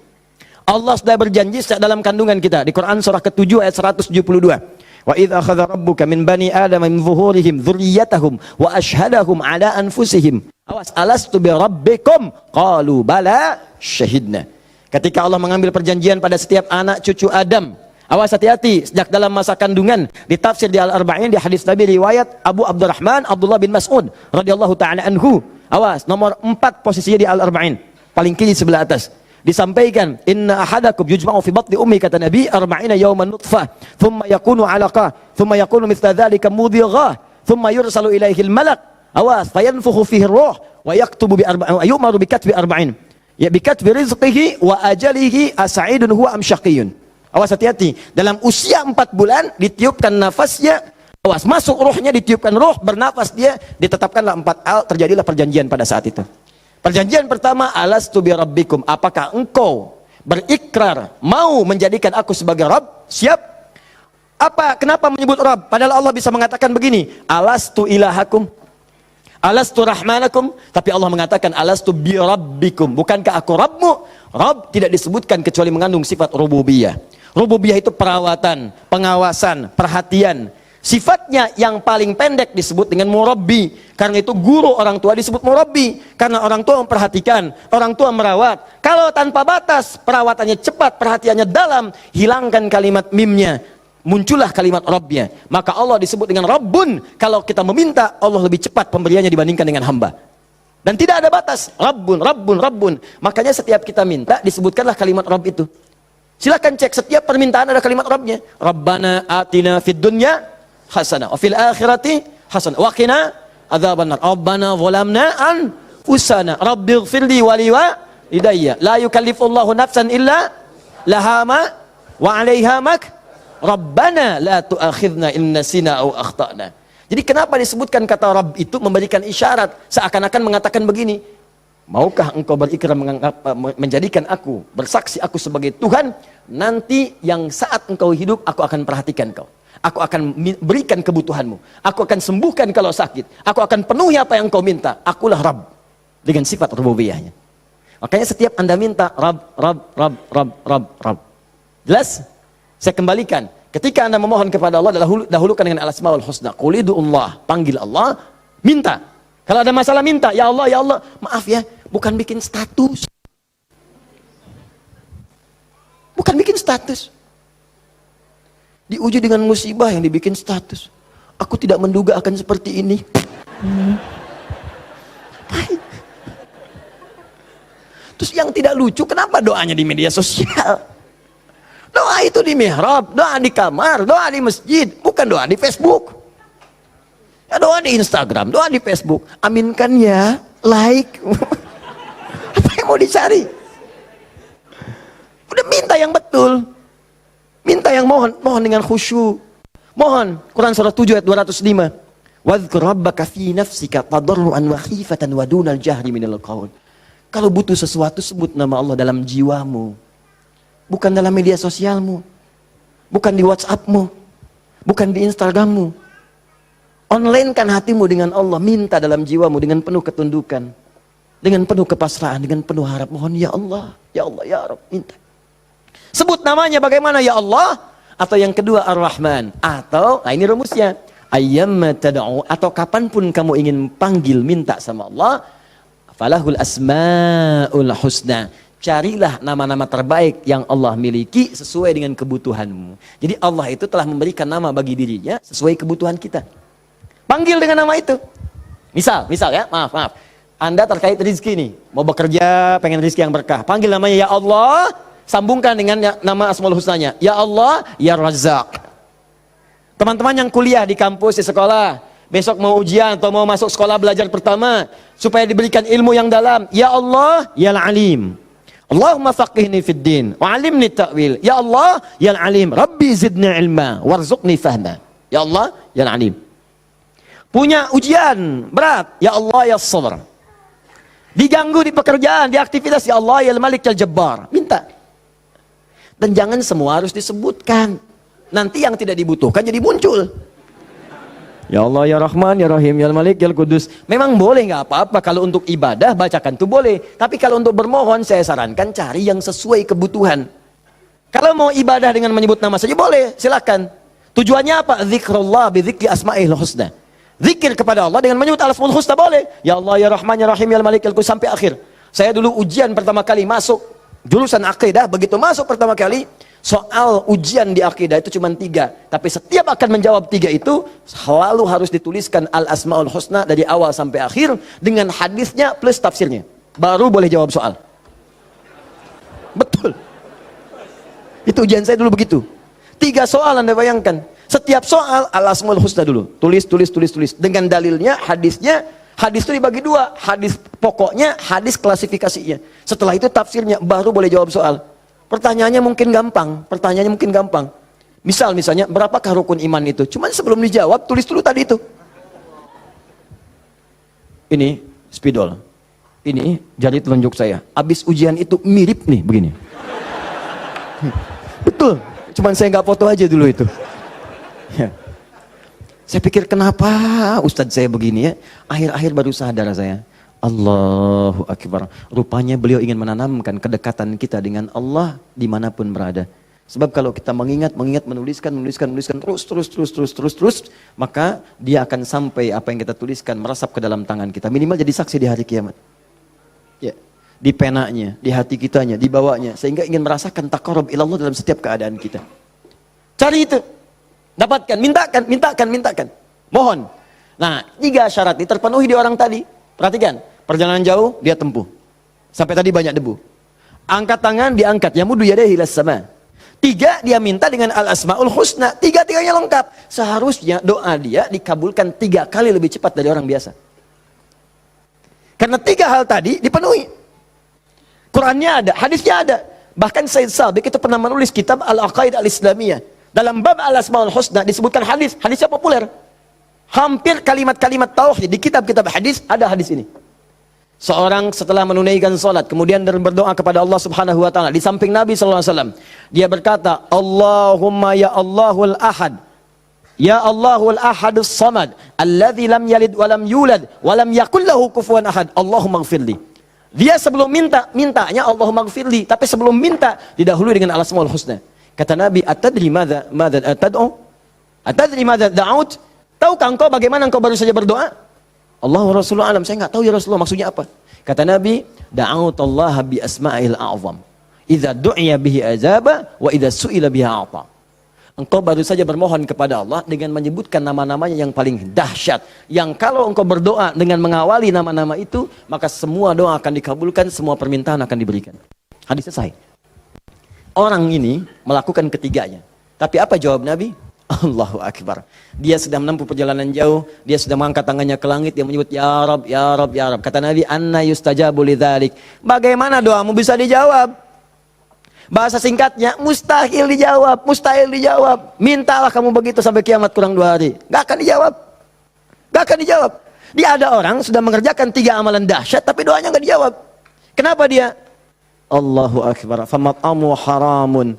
Allah sudah berjanji dalam kandungan kita. Di Quran surah ke-7 ayat 172. Wa idz akhadha rabbuka min bani adama min zuhurihim dzurriyyatahum wa ashhadahum ala anfusihim. Awas, alastu bi rabbikum? Qalu bala syahidna. Ketika Allah mengambil perjanjian pada setiap anak cucu Adam. Awas, hati-hati, sejak dalam masa kandungan. Ditafsir di Al-Arba'in, di hadis Nabi riwayat Abu Abdurrahman Abdullah bin Mas'ud radhiyallahu taala anhu. Awas, nomor 4 posisinya di Al-Arba'in, paling kiri sebelah atas. Disampaikan, inna ahadakum yujma'u fi batni ummi, kata Nabi, arba'ina yawman nutfah, thumma yakunu 'alaqah, thumma yakunu mithla dhalika mudhighah, thumma yursalu ilaihi al-malak. Awas, fayanfukhu fihi ar-ruh wa yaktubu bi arba'in, yu'maru bi katbi arba'in. Ya, bi katbi rizqihi wa ajalihi as'idun huwa am syaqiyyun. Awas, hati-hati, dalam usia 4 bulan ditiupkan nafasnya. Awas, masuk ruhnya, ditiupkan ruh, bernafas dia, ditetapkanlah 4 hal, terjadilah perjanjian pada saat itu. Perjanjian pertama, alastu bi rabbikum, apakah engkau berikrar mau menjadikan aku sebagai Rabb? Siap? Apa? Kenapa menyebut Rabb? Padahal Allah bisa mengatakan begini, alastu ilahakum, alastu rahmanakum, tapi Allah mengatakan alastu bi rabbikum, bukankah aku Rabbmu? Rabb tidak disebutkan kecuali mengandung sifat rububiyah. Rububiyah itu perawatan, pengawasan, perhatian. Sifatnya yang paling pendek disebut dengan murabbi. Karena itu guru orang tua disebut murabbi. Karena orang tua memperhatikan, orang tua merawat. Kalau tanpa batas, perawatannya cepat, perhatiannya dalam, hilangkan kalimat mimnya, muncullah kalimat Rabbnya. Maka Allah disebut dengan Rabbun. Kalau kita meminta, Allah lebih cepat pemberiannya dibandingkan dengan hamba. Dan tidak ada batas. Rabbun, Rabbun, Rabbun. Makanya setiap kita minta, disebutkanlah kalimat Rabb itu. Silakan cek, setiap permintaan ada kalimat Rabbnya. Rabbana atina fid dunya hasanah wa fil akhirati hasanah wa qina adzabannar. Rabbana zalamna anfusana rabbighfirli wa liwalidayya la yukallifullahu nafsan illa laha ma wa 'alaiha mak Rabbana la tu'akhidna in nasina aw akhtana. Jadi kenapa disebutkan kata Rabb itu memberikan isyarat seakan-akan mengatakan begini, maukah engkau berikrar menjadikan aku bersaksi aku sebagai Tuhan, nanti yang saat engkau hidup aku akan perhatikan kau. Aku akan berikan kebutuhanmu. Aku akan sembuhkan kalau sakit. Aku akan penuhi apa yang kau minta. Akulah Rabb dengan sifat rububiyahnya. Makanya setiap Anda minta Rabb. Jelas? Saya kembalikan. Ketika Anda memohon kepada Allah, dahulukan dengan al-asmaul husna. Qul ud'ullah, panggil Allah, minta. Kalau ada masalah minta, ya Allah, maaf ya, bukan bikin status. Bukan bikin status. Diuji dengan musibah yang dibikin status. Aku tidak menduga akan seperti ini. Terus yang tidak lucu, kenapa doanya di media sosial? Doa itu di mihrab, doa di kamar, doa di masjid, bukan doa di Facebook. Ya, doa di Instagram, doa di Facebook. Aminkan ya, like. Apa yang mau dicari? Udah minta yang betul. Minta yang mohon dengan khusyuk. Mohon, Quran surah 7 ayat 205. Wadhkur rabbaka fi nafsika tadarruan wa khifatan wa dunal jahri minal qaul. Kalau butuh sesuatu, sebut nama Allah dalam jiwamu. Bukan dalam media sosialmu, bukan di WhatsAppmu, bukan di Instagrammu. Online-kan hatimu dengan Allah, minta dalam jiwamu dengan penuh ketundukan, dengan penuh kepasrahan, dengan penuh harap. Mohon ya Allah, ya Rabb, minta. Sebut namanya bagaimana, ya Allah, atau yang kedua Ar-Rahman, atau, nah ini rumusnya, ayyamma tad'u, atau kapanpun kamu ingin panggil, minta sama Allah, falahul asmaul husna. Carilah nama-nama terbaik yang Allah miliki sesuai dengan kebutuhanmu. Jadi Allah itu telah memberikan nama bagi dirinya sesuai kebutuhan kita. Panggil dengan nama itu. Misal ya, maaf. Anda terkait rezeki nih, mau bekerja, pengen rezeki yang berkah. Panggil namanya ya Allah, sambungkan dengan nama Asmaul Husnanya. Ya Allah, ya Razzaq. Teman-teman yang kuliah di kampus, di sekolah, besok mau ujian atau mau masuk sekolah belajar pertama, supaya diberikan ilmu yang dalam. Ya Allah, ya Alim. Allahumma faqihni fid din wa 'allimni ta'wil. Ya Allah, ya Alim, Rabbi zidni ilma warzuqni fahma. Ya Allah, ya Alim. Punya ujian berat, ya Allah, ya Sabr. Diganggu di pekerjaan, di aktivitas, ya Allah, ya Malik, ya Jabbar. Minta. Dan jangan semua harus disebutkan. Nanti yang tidak dibutuhkan jadi muncul. Ya Allah, ya Rahman, ya Rahim, ya Malik, ya Kudus. Memang boleh, nggak apa-apa. Kalau untuk ibadah, bacakan itu boleh. Tapi kalau untuk bermohon, saya sarankan cari yang sesuai kebutuhan. Kalau mau ibadah dengan menyebut nama saja, boleh, silakan. Tujuannya apa? Zikrullah bidzikri asma'il husna. Zikir kepada Allah dengan menyebut al-asmaul husna boleh. Ya Allah, ya Rahman, ya Rahim, ya Malik, ya Kudus, sampai akhir. Saya dulu ujian pertama kali masuk jurusan akidah, begitu masuk pertama kali, soal ujian di akidah itu cuma 3, tapi setiap akan menjawab 3 itu selalu harus dituliskan al-asmaul husna dari awal sampai akhir dengan hadisnya plus tafsirnya, baru boleh jawab soal. Betul, itu ujian saya dulu begitu. 3 soal Anda bayangkan, setiap soal al-asmaul husna dulu, tulis dengan dalilnya, hadisnya. Hadis itu dibagi 2, hadis pokoknya, hadis klasifikasinya. Setelah itu tafsirnya, baru boleh jawab soal. Pertanyaannya mungkin gampang. Misalnya, berapakah rukun iman itu? Cuman sebelum dijawab, tulis dulu tadi itu. Ini spidol. Ini jari telunjuk saya. Abis ujian itu mirip nih, begini. Betul. Cuman saya nggak foto aja dulu itu. Ya. Saya pikir kenapa Ustadz saya begini ya. Akhir-akhir baru sadar saya. Allahu Akbar. Rupanya beliau ingin menanamkan kedekatan kita dengan Allah dimanapun berada. Sebab kalau kita mengingat, menuliskan terus, maka dia akan sampai apa yang kita tuliskan meresap ke dalam tangan kita. Minimal jadi saksi di hari kiamat. Ya, di penanya, di hati kitanya, di bawahnya, sehingga ingin merasakan taqarrub ilallah dalam setiap keadaan kita. Cari itu, dapatkan, mintakan, mohon. Nah, 3 syarat ini terpenuhi di orang tadi. Perhatikan, perjalanan jauh dia tempuh. Sampai tadi banyak debu. Angkat tangan diangkat, yamudu yadayhi ilas sama. 3 dia minta dengan al-asmaul husna, 3-tiganya lengkap. Seharusnya doa dia dikabulkan 3 kali lebih cepat dari orang biasa. Karena 3 hal tadi dipenuhi. Qurannya ada, hadisnya ada. Bahkan Said Sabiq itu pernah menulis kitab Al-Aqaid Al-Islamiyah. Dalam bab al-asmaul husna disebutkan hadis, hadisnya populer. Hampir kalimat-kalimat tauhid di kitab-kitab hadis ada hadis ini. Seorang setelah menunaikan salat kemudian berdoa kepada Allah Subhanahu wa taala di samping Nabi sallallahu alaihi wasallam, dia berkata, Allahumma ya Allahul Ahad, ya Allahul Ahadus Samad, alladzi lam yalid wa lam yulad wa lam yakul lahu kufuwan ahad, Allahumma ighfirli. Dia sebelum mintanya Allahumma ighfirli, tapi sebelum minta didahului dengan al-asmaul husna. Kata Nabi, atadri madza tad'u? Atadri madza da'ut? Tahukah engkau bagaimana engkau baru saja berdoa? Allah wa Rasulullah alam, saya nggak tahu ya Rasulullah maksudnya apa. Kata Nabi, da'utallaha bi asma'il a'zam. Idza du'iya bihi ajaba wa idza su'ila biha a'ta. Engkau baru saja bermohon kepada Allah dengan menyebutkan nama-namanya yang paling dahsyat. Yang kalau engkau berdoa dengan mengawali nama-nama itu, maka semua doa akan dikabulkan, semua permintaan akan diberikan. Hadis selesai. Orang ini melakukan ketiganya. Tapi apa jawab Nabi? Allahu Akbar. Dia sudah menempuh perjalanan jauh, dia sudah mengangkat tangannya ke langit, dia menyebut ya Rab, ya Rab, ya Rab. Kata Nabi, anna yustajabu lidzalik. Bagaimana doamu bisa dijawab? Bahasa singkatnya, mustahil dijawab, mustahil dijawab. Mintalah kamu begitu sampai kiamat kurang 2 hari. Gak akan dijawab. Gak akan dijawab. Dia ada orang sudah mengerjakan 3 amalan dahsyat tapi doanya gak dijawab. Kenapa dia? Allahu Akbar. Famat'amu haramun.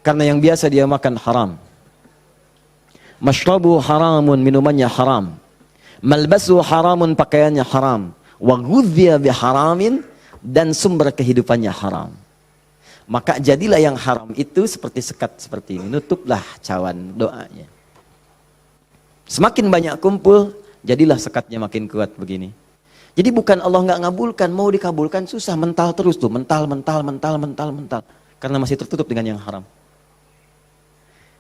Karena yang biasa dia makan haram. Mashrabu haramun, minumannya haram. Malbasu haramun, pakaiannya haram. Wa ghudhiya biharamin, dan sumber kehidupannya haram. Maka jadilah yang haram itu seperti sekat seperti ini. Nutuplah cawan doanya. Semakin banyak kumpul, jadilah sekatnya makin kuat begini. Jadi bukan Allah nggak ngabulkan, mau dikabulkan susah, mental terus tuh, mental. Karena masih tertutup dengan yang haram.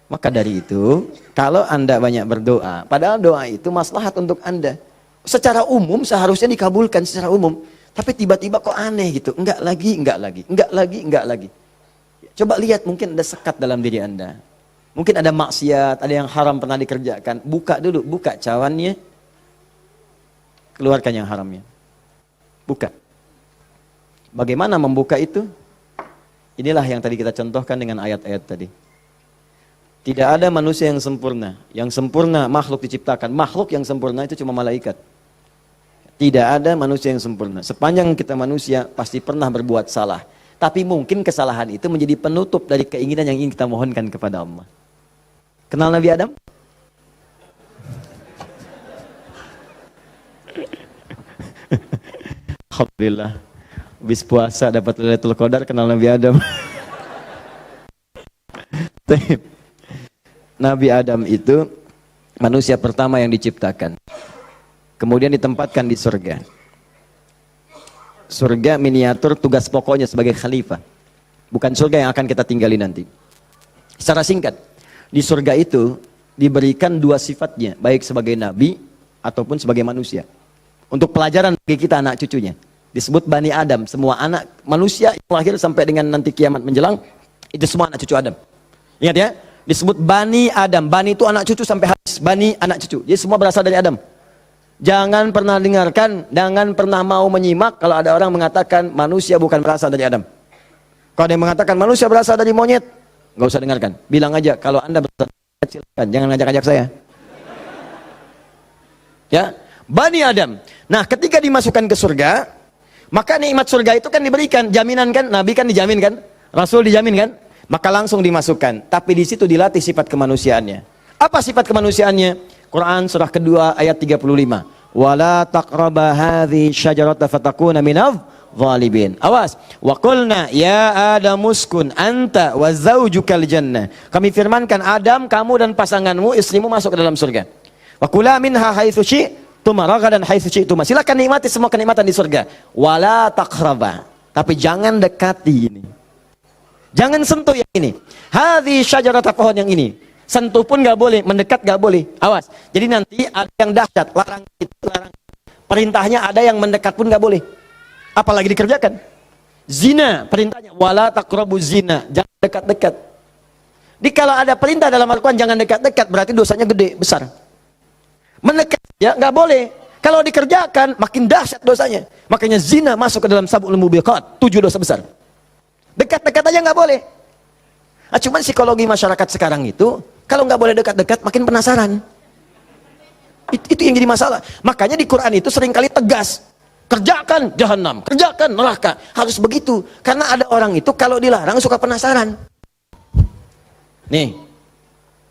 Maka dari itu, kalau Anda banyak berdoa, padahal doa itu maslahat untuk Anda. Secara umum seharusnya dikabulkan secara umum. Tapi tiba-tiba kok aneh gitu. Enggak lagi. Coba lihat, mungkin ada sekat dalam diri Anda. Mungkin ada maksiat, ada yang haram pernah dikerjakan. Buka dulu, buka cawannya. Keluarkan yang haramnya. Buka. Bagaimana membuka itu? Inilah yang tadi kita contohkan dengan ayat-ayat tadi. Tidak ada manusia yang sempurna. Yang sempurna makhluk diciptakan. Makhluk yang sempurna itu cuma malaikat. Tidak ada manusia yang sempurna. Sepanjang kita manusia pasti pernah berbuat salah. Tapi mungkin kesalahan itu menjadi penutup dari keinginan yang ingin kita mohonkan kepada Allah. Kenal Nabi Adam? Alhamdulillah. Habis puasa dapat Lailatul Qadar, kenal Nabi Adam. Nabi Adam itu manusia pertama yang diciptakan. Kemudian ditempatkan di surga. Surga miniatur, tugas pokoknya sebagai khalifah. Bukan surga yang akan kita tinggali nanti. Secara singkat, di surga itu diberikan 2 sifatnya, baik sebagai nabi ataupun sebagai manusia. Untuk pelajaran bagi kita anak cucunya. Disebut Bani Adam, semua anak manusia yang lahir sampai dengan nanti kiamat menjelang, itu semua anak cucu Adam. Ingat ya? Disebut Bani Adam. Bani itu anak cucu sampai habis. Bani anak cucu. Jadi semua berasal dari Adam. Jangan pernah dengarkan, jangan pernah mau menyimak kalau ada orang mengatakan manusia bukan berasal dari Adam. Kalau ada yang mengatakan manusia berasal dari monyet, nggak usah dengarkan. Bilang aja kalau Anda berasal dari monyet, silakan. Jangan ngajak-ngajak saya. Ya, Bani Adam. Nah, ketika dimasukkan ke surga, maka nikmat surga itu kan diberikan, jaminan kan, Nabi kan dijamin kan, Rasul dijamin kan. Maka langsung dimasukkan, tapi di situ dilatih sifat kemanusiaannya. Apa sifat kemanusiaannya? Quran surah kedua ayat 35. Wala taqraba hadhihi syajarata fatakuna minadh zalimin. Awas. Wa qulna ya Adam uskun anta wa zaujukal jannah. Kami firmankan, Adam, kamu dan pasanganmu, istrimu masuk ke dalam surga. Wa kula minha haitsu syi'tum ragadan haitsu syi'tum. Silakan nikmati semua kenikmatan di surga. Wala taqraba. Tapi jangan dekati ini. Jangan sentuh yang ini. Hadhi syajarata, pohon yang ini. Sentuh pun gak boleh, mendekat gak boleh. Awas. Jadi nanti ada yang dahsyat, larang itu, larang. Perintahnya ada yang mendekat pun gak boleh. Apalagi dikerjakan. Zina, perintahnya wala taqrabu zina, jangan dekat-dekat. Di kalau ada perintah dalam Al-Quran jangan dekat-dekat, berarti dosanya gede, besar. Mendekat ya nggak boleh. Kalau dikerjakan makin dahsyat dosanya. Makanya zina masuk ke dalam sab'ul mubiqat, 7 dosa besar. Dekat-dekat aja nggak boleh. Nah, cuman psikologi masyarakat sekarang itu, kalau nggak boleh dekat-dekat makin penasaran. Itu yang jadi masalah. Makanya di Quran itu seringkali tegas. Kerjakan jahanam, kerjakan neraka. Harus begitu. Karena ada orang itu kalau dilarang suka penasaran. Nih,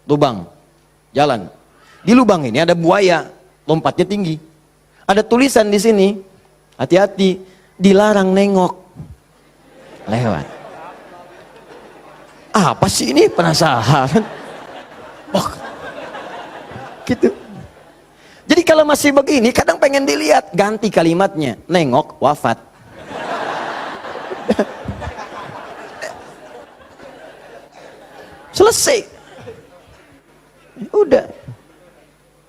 lubang, jalan. Di lubang ini ada buaya, lompatnya tinggi. Ada tulisan di sini, hati-hati, dilarang nengok. Lewat. Apa sih ini? Penasaran. Oh, gitu. Jadi kalau masih begini, kadang pengen dilihat, ganti kalimatnya, nengok, wafat. Selesai. Udah.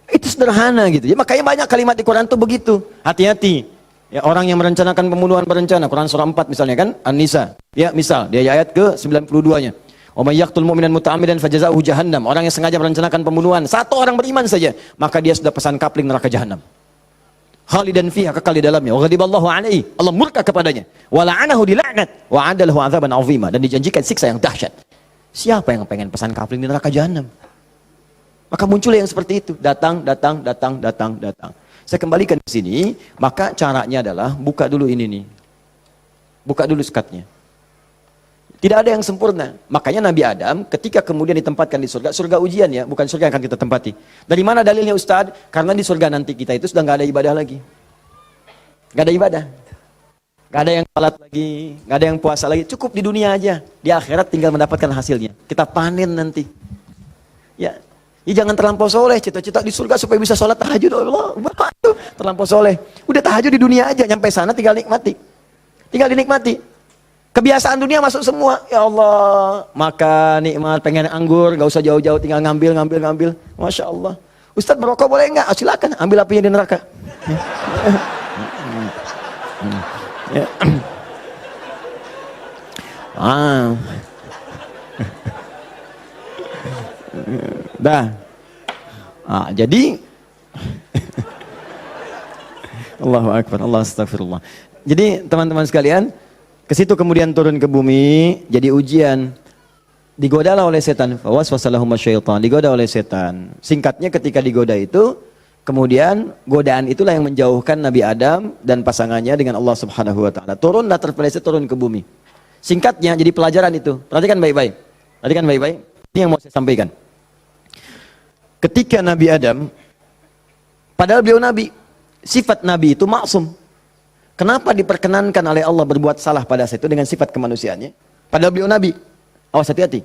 Itu sederhana gitu. Ya, makanya banyak kalimat di Quran tuh begitu. Hati-hati. Ya, orang yang merencanakan pembunuhan berencana, Quran surah 4 misalnya kan, An-Nisa. Ya, misal, dia ayat ke 92-nya. Wa may yaqtul mu'minan muta'ammidan fajaza'uhu jahannam. Orang yang sengaja merencanakan pembunuhan, satu orang beriman saja, maka dia sudah pesan kapling neraka jahanam. Khalidan fiha, kekal di dalamnya. Wa ghadiballahu alaihi, Allah murka kepadanya. Wa la'anahu dilaknat wa 'adalahu 'adzaban 'azima, dan dijanjikan siksa yang dahsyat. Siapa yang pengen pesan kapling di neraka jahanam? Maka muncul yang seperti itu, datang. Saya kembalikan ke sini, maka caranya adalah buka dulu ini nih. Buka dulu sekatnya. Tidak ada yang sempurna. Makanya Nabi Adam ketika kemudian ditempatkan di surga ujian ya, bukan surga yang akan kita tempati. Dari mana dalilnya Ustadz? Karena di surga nanti kita itu sudah nggak ada ibadah lagi. Nggak ada ibadah. Nggak ada yang salat lagi, nggak ada yang puasa lagi. Cukup di dunia aja. Di akhirat tinggal mendapatkan hasilnya. Kita panen nanti. Ya, jangan terlampau soleh. Cita-cita di surga supaya bisa sholat tahajud. Allah, terlampau soleh. Udah tahajud di dunia aja. Nyampe sana tinggal nikmati. Tinggal dinikmati. Kebiasaan dunia masuk semua. Ya Allah, makan nikmat, pengen anggur, nggak usah jauh-jauh, tinggal ngambil. Masya Allah. Ustadz merokok boleh nggak? Silakan, ambil apinya di neraka. Jadi Allahu Akbar, Allah astagfirullah. Jadi teman-teman sekalian, ke situ kemudian turun ke bumi, jadi ujian. Digodalah oleh setan, fawaswasalahum syaitan, digoda oleh setan. Singkatnya ketika digoda itu, kemudian godaan itulah yang menjauhkan Nabi Adam dan pasangannya dengan Allah Subhanahu wa taala. Turunlah terpeleset turun ke bumi. Singkatnya jadi pelajaran itu. Perhatikan baik-baik. Ini yang mau saya sampaikan. Ketika Nabi Adam, padahal beliau nabi, sifat nabi itu maksum. Kenapa diperkenankan oleh Allah berbuat salah pada saat itu dengan sifat kemanusiaannya? Padahal beliau nabi. Awas hati-hati.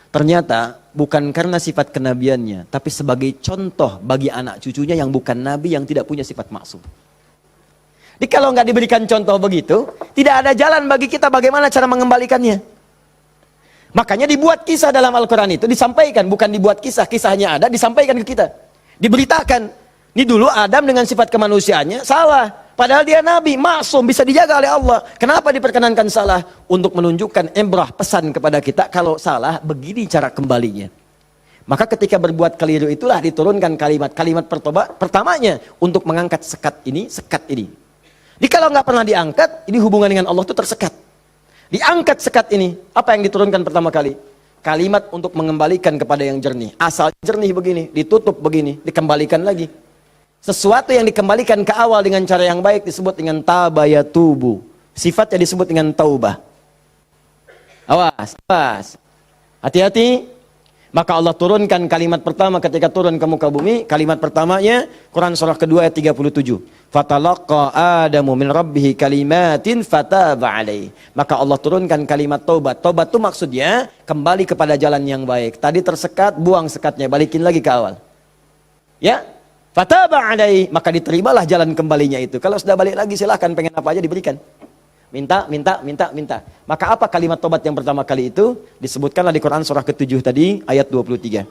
Ternyata bukan karena sifat kenabiannya, tapi sebagai contoh bagi anak cucunya yang bukan nabi, yang tidak punya sifat maksum. Jadi kalau nggak diberikan contoh begitu, tidak ada jalan bagi kita bagaimana cara mengembalikannya. Makanya dibuat kisah dalam Al-Quran itu, disampaikan, bukan dibuat kisah, kisahnya ada, disampaikan ke kita. Diberitakan, ini dulu Adam dengan sifat kemanusiaannya salah. Padahal dia nabi, maksum, bisa dijaga oleh Allah. Kenapa diperkenankan salah? Untuk menunjukkan ibrah, pesan kepada kita, kalau salah, begini cara kembalinya. Maka ketika berbuat keliru itulah diturunkan kalimat pertamanya untuk mengangkat sekat ini. Jadi kalau nggak pernah diangkat, ini hubungan dengan Allah itu tersekat. Diangkat sekat ini, apa yang diturunkan pertama kali? Kalimat untuk mengembalikan kepada yang jernih. Asal jernih begini, ditutup begini, dikembalikan lagi. Sesuatu yang dikembalikan ke awal dengan cara yang baik disebut dengan tabayatubu. Sifatnya disebut dengan taubah. Awas. Hati-hati. Maka Allah turunkan kalimat pertama ketika turun ke muka bumi. Kalimat pertamanya Quran surah kedua ayat 37. Fatalaqa Adamu min rabbihi kalimatin fataba alaihi. Maka Allah turunkan kalimat taubat. Taubat itu maksudnya kembali kepada jalan yang baik. Tadi tersekat, buang sekatnya, balikin lagi ke awal. Ya. Fataba alaihi, maka diterimalah jalan kembalinya itu. Kalau sudah balik lagi silahkan, pengen apa aja diberikan. Minta. Maka apa kalimat tobat yang pertama kali itu? Disebutkanlah di Quran surah ke-7 tadi, ayat 23.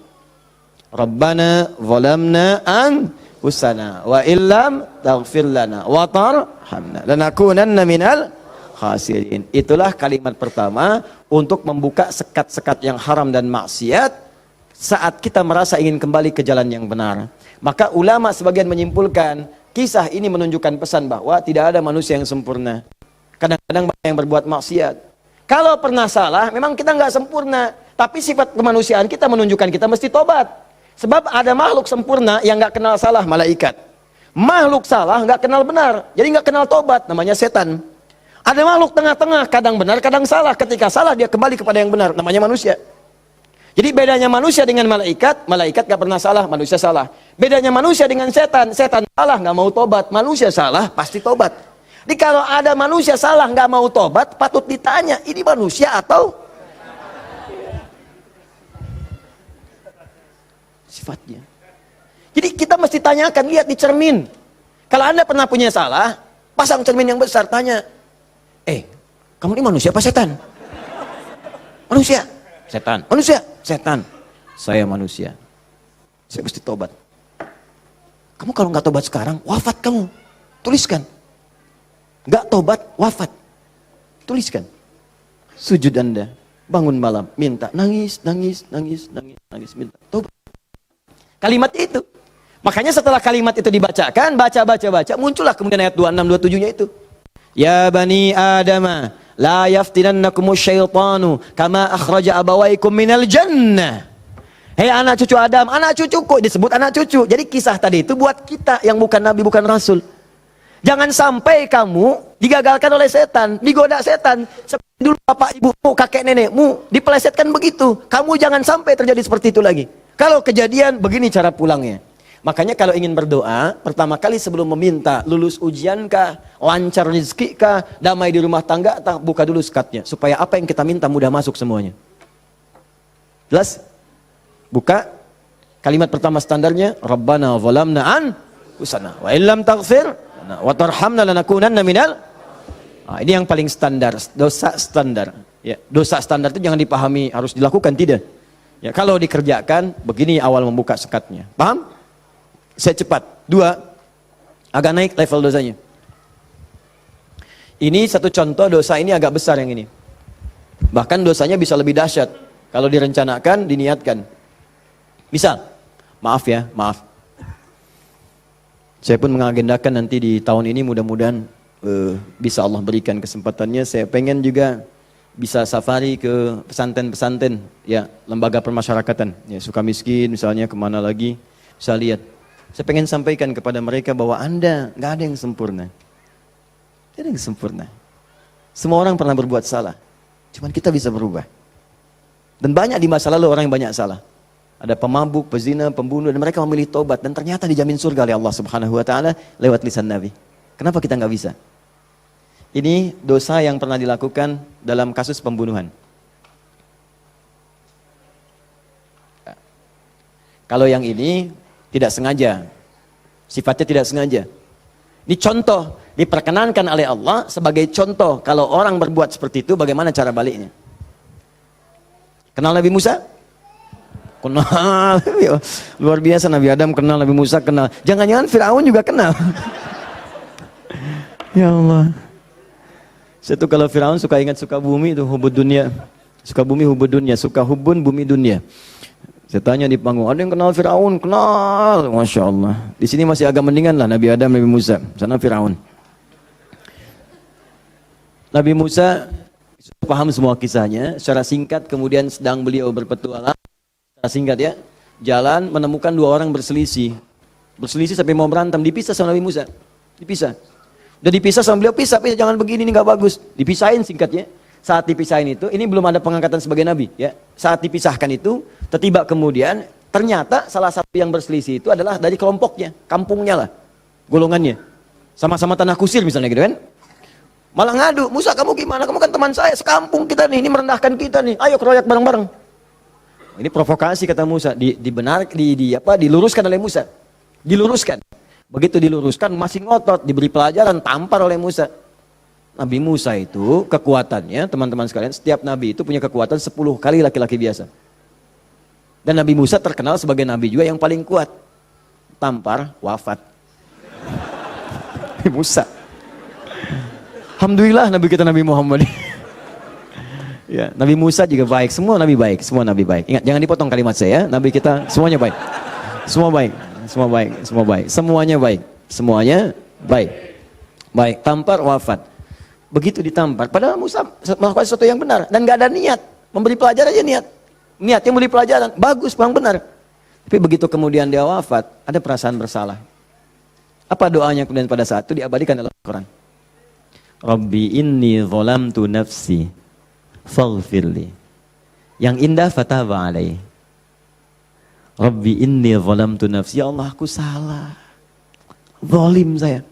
Rabbana zalamna anfusana wa illam taghfir lana wa tarhamna lanakunanna minal khasirin. Itulah kalimat pertama untuk membuka sekat-sekat yang haram dan maksiat saat kita merasa ingin kembali ke jalan yang benar. Maka ulama sebagian menyimpulkan, kisah ini menunjukkan pesan bahwa tidak ada manusia yang sempurna. Kadang-kadang banyak yang berbuat maksiat. Kalau pernah salah, memang kita nggak sempurna. Tapi sifat kemanusiaan kita menunjukkan kita mesti tobat. Sebab ada makhluk sempurna yang nggak kenal salah, malaikat. Makhluk salah nggak kenal benar, jadi nggak kenal tobat, namanya setan. Ada makhluk tengah-tengah, kadang benar, kadang salah. Ketika salah dia kembali kepada yang benar, namanya manusia. Jadi bedanya manusia dengan malaikat, malaikat nggak pernah salah, manusia salah. Bedanya manusia dengan setan, setan salah nggak mau tobat, manusia salah pasti tobat. Jadi kalau ada manusia salah nggak mau tobat, patut ditanya, ini manusia atau sifatnya. Jadi kita mesti tanyakan, lihat di cermin. Kalau Anda pernah punya salah, pasang cermin yang besar, tanya, kamu ini manusia apa setan? Manusia. Setan. Manusia. Setan. Saya manusia. Saya mesti tobat. Kamu kalau nggak tobat sekarang, wafat kamu. Tuliskan. Nggak tobat, wafat. Tuliskan. Sujud Anda. Bangun malam, minta. Nangis, minta. Tobat. Kalimat itu. Makanya setelah kalimat itu dibacakan, baca, muncullah kemudian ayat 26, 27-nya itu. Ya bani Adama, la yaftinannakumus syaitanu kama akhraja abawaikum minal jannah. Hei anak cucu Adam, anak cucuku, disebut anak cucu. Jadi kisah tadi itu buat kita yang bukan nabi, bukan rasul. Jangan sampai kamu digagalkan oleh setan, digoda setan. Seperti dulu bapak ibumu, kakek nenekmu dipelesetkan begitu. Kamu jangan sampai terjadi seperti itu lagi. Kalau kejadian, begini cara pulangnya. Makanya kalau ingin berdoa, pertama kali sebelum meminta, lulus ujian kah, lancar rezeki kah, damai di rumah tangga, buka dulu sekatnya. Supaya apa yang kita minta mudah masuk semuanya. Jelas? Buka. Kalimat pertama standarnya, Rabbana zalamna anfusana wa illam taghfir wa tarhamna lanakunanna minal. Ini yang paling standar, dosa standar. Ya, dosa standar itu jangan dipahami harus dilakukan, tidak. Ya, kalau dikerjakan, begini awal membuka sekatnya. Paham? Saya cepat. 2, agak naik level dosanya. Ini satu contoh dosa ini agak besar yang ini. Bahkan dosanya bisa lebih dahsyat kalau direncanakan, diniatkan. Misal, maaf. Saya pun mengagendakan nanti di tahun ini mudah-mudahan bisa Allah berikan kesempatannya. Saya pengen juga bisa safari ke pesantren-pesantren, ya, lembaga permasyarakatan, ya, Sukamiskin misalnya, kemana lagi, bisa lihat. Saya pengen sampaikan kepada mereka bahwa Anda nggak ada yang sempurna. Tidak ada yang sempurna. Semua orang pernah berbuat salah. Cuman kita bisa berubah. Dan banyak di masa lalu orang yang banyak salah. Ada pemabuk, pezina, pembunuh, dan mereka memilih tobat. Dan ternyata dijamin surga oleh Allah Subhanahu Wa Taala lewat lisan Nabi. Kenapa kita nggak bisa? Ini dosa yang pernah dilakukan dalam kasus pembunuhan. Kalau yang ini tidak sengaja, sifatnya tidak sengaja. Ini contoh, diperkenankan oleh Allah sebagai contoh. Kalau orang berbuat seperti itu, bagaimana cara baliknya? Kenal Nabi Musa? Kenal. Luar biasa, Nabi Adam kenal, Nabi Musa kenal. Jangan-jangan Fir'aun juga kenal. Ya Allah. Saya tuh kalau Fir'aun suka ingat suka bumi itu, hubud dunia. Suka bumi, hubud dunia. Suka hubun, bumi dunia. Saya tanya di panggung, ada yang kenal Fir'aun? Kenal, Masya Allah. Di sini masih agak mendingan lah Nabi Adam, Nabi Musa. Sana Fir'aun. Nabi Musa paham semua kisahnya. Secara singkat kemudian sedang beliau berpetualang. Secara singkat ya. Jalan menemukan 2 orang berselisih. Berselisih sampai mau berantem. Dipisah sama Nabi Musa. Dipisah. Udah dipisah sama beliau, pisah. Jangan begini, ini gak bagus. Dipisahin singkatnya. Saat dipisahin itu, ini belum ada pengangkatan sebagai nabi, ya. Saat dipisahkan itu, tiba kemudian ternyata salah satu yang berselisih itu adalah dari kelompoknya, kampungnya lah, golongannya. Sama-sama tanah kusir misalnya gitu kan. Malah ngadu, Musa kamu gimana? Kamu kan teman saya, sekampung kita nih, ini merendahkan kita nih. Ayo keroyak bareng-bareng. Ini provokasi kata Musa, diluruskan oleh Musa. Diluruskan. Begitu diluruskan masih ngotot, diberi pelajaran, tampar oleh Musa. Nabi Musa itu kekuatannya, teman-teman sekalian, setiap nabi itu punya kekuatan 10 kali laki-laki biasa. Dan Nabi Musa terkenal sebagai nabi juga yang paling kuat. Tampar, wafat. Nabi Musa. Alhamdulillah Nabi kita Nabi Muhammad. Ya, Nabi Musa juga baik, semua Nabi baik, semua Nabi baik. Ingat, jangan dipotong kalimat saya, Nabi kita semuanya baik. Semua baik, semua baik, semua baik. Semuanya baik, semuanya baik. Baik, tampar wafat. Begitu ditampar, padahal Musa melakukan sesuatu yang benar dan nggak ada niat memberi pelajaran aja niat. Niat yang memberi pelajaran, bagus, bang benar. Tapi begitu kemudian dia wafat, ada perasaan bersalah. Apa doanya kemudian pada saat itu diabadikan dalam Al-Quran? Rabbi inni zalamtu nafsi faghfirli. Yang indah fataba alaihi. Rabbi inni zalamtu nafsi. Ya Allah, aku salah. Zalim saya.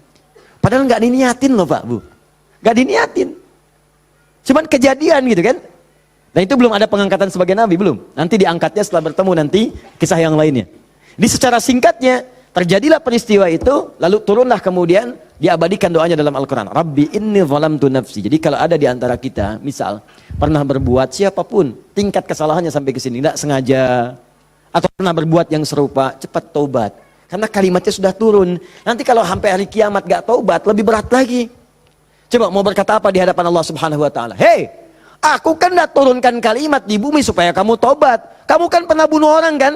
Padahal nggak diniatin loh Pak Bu. Nggak diniatin. Cuman kejadian gitu kan. Dan itu belum ada pengangkatan sebagai nabi, belum. Nanti diangkatnya setelah bertemu nanti kisah yang lainnya. Jadi secara singkatnya terjadilah peristiwa itu, lalu turunlah kemudian diabadikan doanya dalam Al-Quran. Rabbi inni zalamtu nafsi. Jadi kalau ada di antara kita, misal pernah berbuat siapapun, tingkat kesalahannya sampai ke sini, tidak sengaja, atau pernah berbuat yang serupa, cepat taubat. Karena kalimatnya sudah turun. Nanti kalau sampai hari kiamat gak taubat, lebih berat lagi. Coba mau berkata apa di hadapan Allah Subhanahu Wa Taala? Hei, aku kan dah turunkan kalimat di bumi supaya kamu taubat. Kamu kan pernah bunuh orang kan?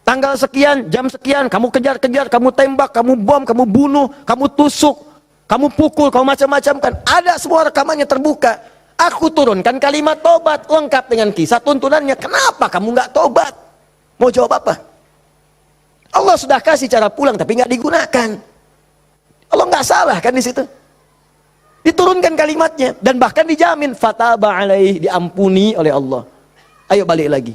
Tanggal sekian, jam sekian, kamu kejar-kejar, kamu tembak, kamu bom, kamu bunuh, kamu tusuk, kamu pukul, kamu macam-macam kan. Ada semua rekamannya terbuka. Aku turunkan kalimat tobat lengkap dengan kisah tuntunannya. Kenapa kamu nggak tobat? Mau jawab apa? Allah sudah kasih cara pulang tapi nggak digunakan. Allah nggak salah kan di situ. Diturunkan kalimatnya dan bahkan dijamin fataba alaih, diampuni oleh Allah. Ayo balik lagi.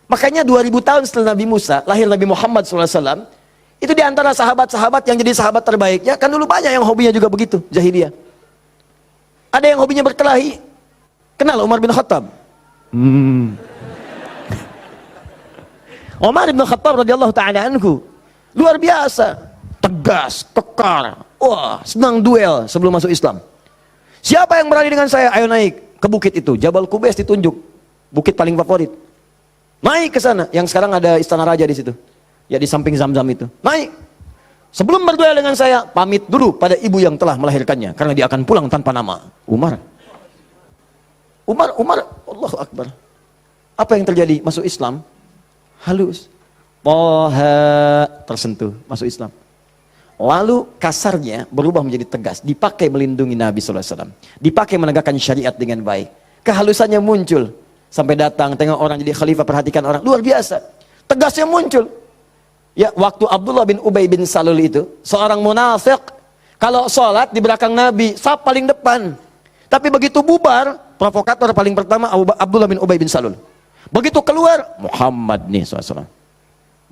Makanya 2000 tahun setelah Nabi Musa, lahir Nabi Muhammad SAW, itu diantara sahabat-sahabat yang jadi sahabat terbaiknya, kan dulu banyak yang hobinya juga begitu, jahiliyah. Ada yang hobinya berkelahi. Kenal Umar bin Khattab? Umar bin Khattab radhiyallahu ta'ala anhu, luar biasa, tegas, kekar, wah, senang duel sebelum masuk Islam. Siapa yang berani dengan saya? Ayo naik ke bukit itu, Jabal Qubais ditunjuk, bukit paling favorit. Naik ke sana, yang sekarang ada istana raja di situ. Ya di samping Zam-Zam itu. Naik. Sebelum berduel dengan saya, pamit dulu pada ibu yang telah melahirkannya karena dia akan pulang tanpa nama. Umar, Allahu Akbar. Apa yang terjadi? Masuk Islam halus. Toha tersentuh, masuk Islam. Lalu kasarnya berubah menjadi tegas, dipakai melindungi Nabi SAW, dipakai menegakkan syariat dengan baik. Kehalusannya muncul. Sampai datang, tengok orang jadi khalifah, perhatikan orang, luar biasa. Tegasnya muncul. Ya, waktu Abdullah bin Ubay bin Salul itu, seorang munafik, kalau sholat di belakang Nabi, saf paling depan. Tapi begitu bubar, provokator paling pertama Abdullah bin Ubay bin Salul. Begitu keluar, Muhammad nih SAW.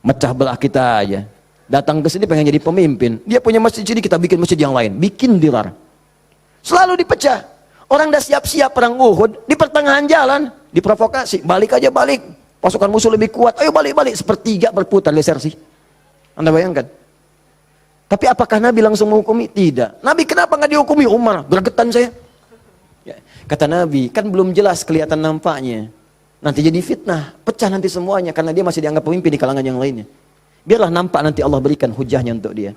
Mecah belah kita aja. Datang ke sini pengen jadi pemimpin. Dia punya masjid sini, kita bikin masjid yang lain. Bikin dilar. Selalu dipecah. Orang dah siap-siap perang Uhud, di pertengahan jalan, diprovokasi, balik aja balik. Pasukan musuh lebih kuat, ayo balik-balik. Sepertiga berputar desersi. Anda bayangkan? Tapi apakah Nabi langsung menghukumi? Tidak. Nabi kenapa nggak dihukumi? Umar, gregetan saya. Ya. Kata Nabi, kan belum jelas kelihatan nampaknya. Nanti jadi fitnah, pecah nanti semuanya, karena dia masih dianggap pemimpin di kalangan yang lainnya. Biarlah nampak nanti Allah berikan hujahnya untuk dia.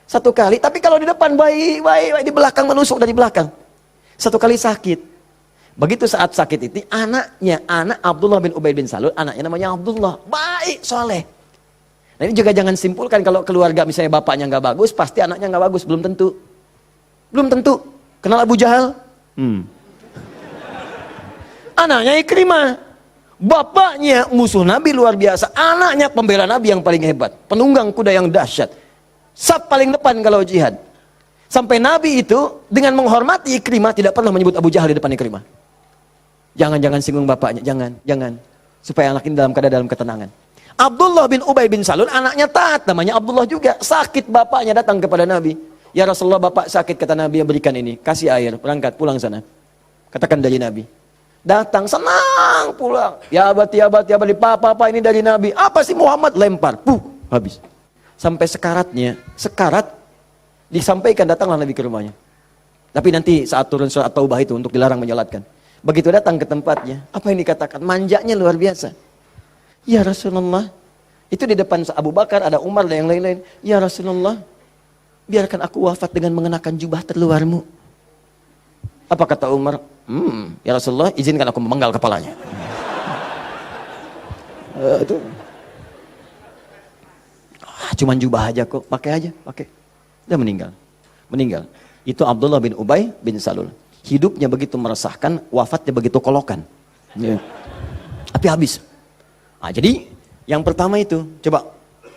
Satu kali, tapi kalau di depan baik, di belakang menusuk dari belakang. Satu kali sakit. Begitu saat sakit itu, anak Abdullah bin Ubay bin Salul, anaknya namanya Abdullah, baik, soleh. Nah ini juga jangan simpulkan kalau keluarga misalnya bapaknya nggak bagus, pasti anaknya nggak bagus, belum tentu. Belum tentu. Kenal Abu Jahal? Anaknya Ikrimah. Bapaknya musuh Nabi luar biasa, anaknya pembela Nabi yang paling hebat, penunggang kuda yang dahsyat, saf paling depan kalau jihad. Sampai Nabi itu dengan menghormati Ikrimah tidak pernah menyebut Abu Jahal di depan Ikrimah. Jangan singgung bapaknya, jangan. Supaya anak ini dalam ketenangan. Abdullah bin Ubay bin Salul anaknya taat, namanya Abdullah juga. Sakit bapaknya datang kepada Nabi. Ya Rasulullah, bapak sakit, kata Nabi, berikan ini, kasih air, berangkat pulang sana. Katakan dari Nabi. Datang senang pulang. Ya abadi, papa ini dari Nabi. Apa sih Muhammad? Lempar, habis. Sampai sekarat disampaikan, datanglah Nabi ke rumahnya. Tapi nanti saat turun surat Taubah itu untuk dilarang menyolatkan. Begitu datang ke tempatnya, apa yang dikatakan? Manjanya luar biasa. Ya Rasulullah, itu di depan Abu Bakar, ada Umar dan yang lain-lain. Ya Rasulullah, biarkan aku wafat dengan mengenakan jubah terluarmu. Apa kata Umar? Ya Rasulullah, izinkan aku memenggal kepalanya. Itu cuman jubah aja kok, pakai aja, pakai. Dia meninggal. Itu Abdullah bin Ubay bin Salul. Hidupnya begitu meresahkan, wafatnya begitu kolokan. Ya. Tapi habis. Nah, jadi yang pertama itu, coba,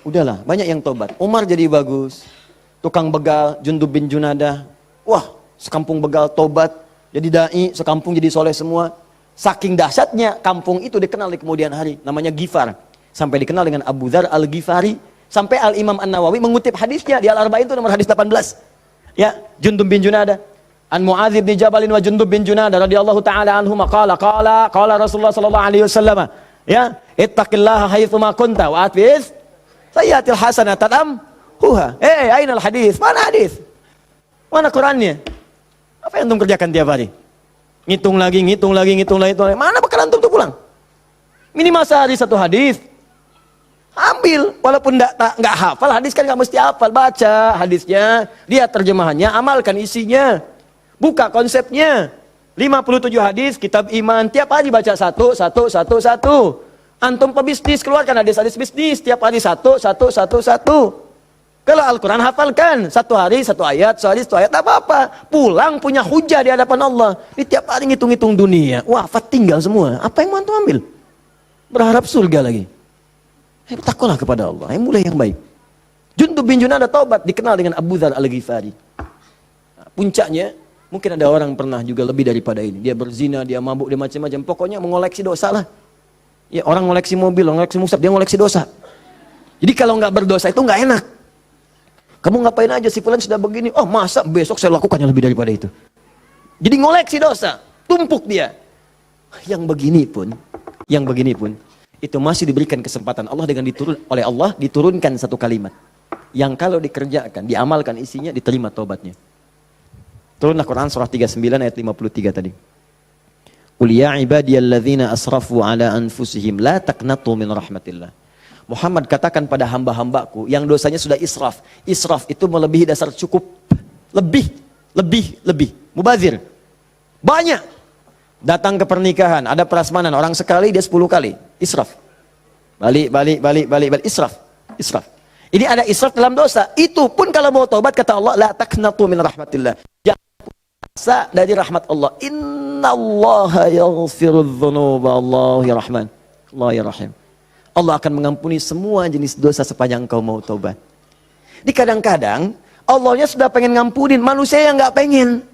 udahlah, banyak yang tobat. Umar jadi bagus. Tukang begal, Jundub bin Junadah. Wah, sekampung begal tobat. Jadi dai, sekampung jadi soleh semua. Saking dahsyatnya, kampung itu dikenal di kemudian hari. Namanya Ghifar. Sampai dikenal dengan Abu Dzar al-Ghifari. Sampai Al-Imam An-Nawawi mengutip hadisnya. Di Al-Arba'in itu nomor hadis 18. Ya, Jundub bin Junadah. An Mu'adz bin Jabal wa Jundub bin Junadah radhiyallahu taala anhuma qala Rasulullah sallallahu alaihi wasallam, ya, ittaqillaha haitsu ma kunta wa atbiz sayyatil hasanata tamhuha. Ainal hadis? Mana hadis? Mana Qur'annya? Apa yang antum kerjakan tiap hari? Ngitung lagi. Mana bekal antum tuh pulang? Minimal sehari satu hadis. Ambil, walaupun enggak hafal hadis kan enggak mesti hafal, baca hadisnya, lihat terjemahannya, amalkan isinya. Buka konsepnya. 57 hadis kitab iman, tiap hari baca satu. Antum pebisnis, keluarkan hadis-hadis bisnis, tiap hari satu. Kalau Al-Quran hafalkan, satu hari satu ayat, tak apa-apa. Pulang punya hujah di hadapan Allah. Ini tiap hari ngitung-ngitung dunia, wafat tinggal semua. Apa yang mau antum ambil? Berharap surga lagi. Takutlah kepada Allah, mulai yang baik. Jundub bin Junadah taubat, dikenal dengan Abu Dzar al-Ghifari. Puncaknya, mungkin ada orang pernah juga lebih daripada ini. Dia berzina, dia mabuk, dia macam-macam. Pokoknya mengoleksi dosa lah. Ya, orang ngoleksi mobil, ngoleksi musab, dia ngoleksi dosa. Jadi kalau nggak berdosa itu nggak enak. Kamu ngapain aja, si fulan sudah begini. Oh, masa besok saya lakukan yang lebih daripada itu. Jadi ngoleksi dosa, tumpuk dia. Yang begini pun, itu masih diberikan kesempatan Allah dengan oleh Allah diturunkan satu kalimat. Yang kalau dikerjakan, diamalkan isinya, diterima taubatnya. Turunlah Quran surah 39 ayat 53 tadi. Qul ya ibadiyalladzina asrafu ala anfusihim la taqnatu min rahmatillah. Muhammad katakan pada hamba-hambaku yang dosanya sudah israf. Israf itu melebihi dasar cukup. Lebih. Mubazir. Banyak. Datang ke pernikahan, ada prasmanan, orang sekali dia 10 kali. Israf. Balik. Israf. Ini ada israf dalam dosa. Itu pun kalau mau taubat kata Allah, la taqnatu min rahmatillah. Jangan dari rahmat Allah. Innallaha yaghfirudz dzunuba, Allahu ya Rahman. Allah ya Rahim. Allah akan mengampuni semua jenis dosa sepanjang kau mau taubat. Di kadang-kadang Allahnya sudah pengen ngampunin, manusia yang nggak pengen.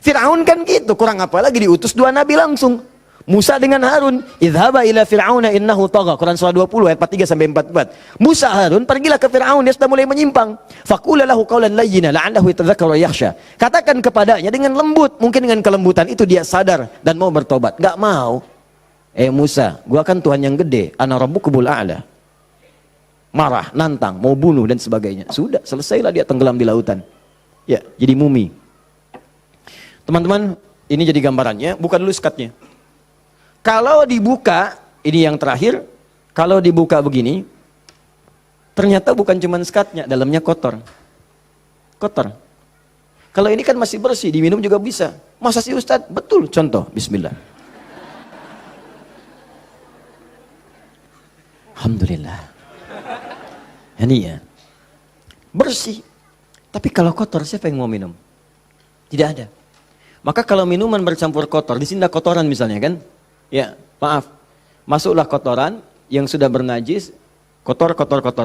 Fir'aun kan gitu, kurang apa lagi diutus 2 nabi langsung. Musa dengan Harun, idhaba ila fir'auna innahu tagha. Quran surah 20 ayat 43 sampai 44. Musa Harun pergilah ke Fir'aun, dia sudah mulai menyimpang. Faqula lahu qawlan layyina la'allahu yatadhakkaru wa yakhsha. Katakan kepadanya dengan lembut, mungkin dengan kelembutan itu dia sadar dan mau bertobat. Enggak mau. Musa, gua kan Tuhan yang gede, ana rabbukumul a'la. Marah, nantang, mau bunuh dan sebagainya. Sudah, selesailah dia tenggelam di lautan. Ya, jadi mumi. Teman-teman, ini jadi gambarannya, buka dulu skatnya. Kalau dibuka, ini yang terakhir, kalau dibuka begini, ternyata bukan cuma skatnya, dalamnya kotor. Kotor. Kalau ini kan masih bersih, diminum juga bisa. Masa sih Ustadz? Betul, contoh, bismillah. Alhamdulillah. Ini ya, bersih. Tapi kalau kotor, siapa yang mau minum? Tidak ada. Maka kalau minuman bercampur kotor, di sini ada kotoran misalnya kan? Ya, maaf. Masuklah kotoran yang sudah bernajis, kotor.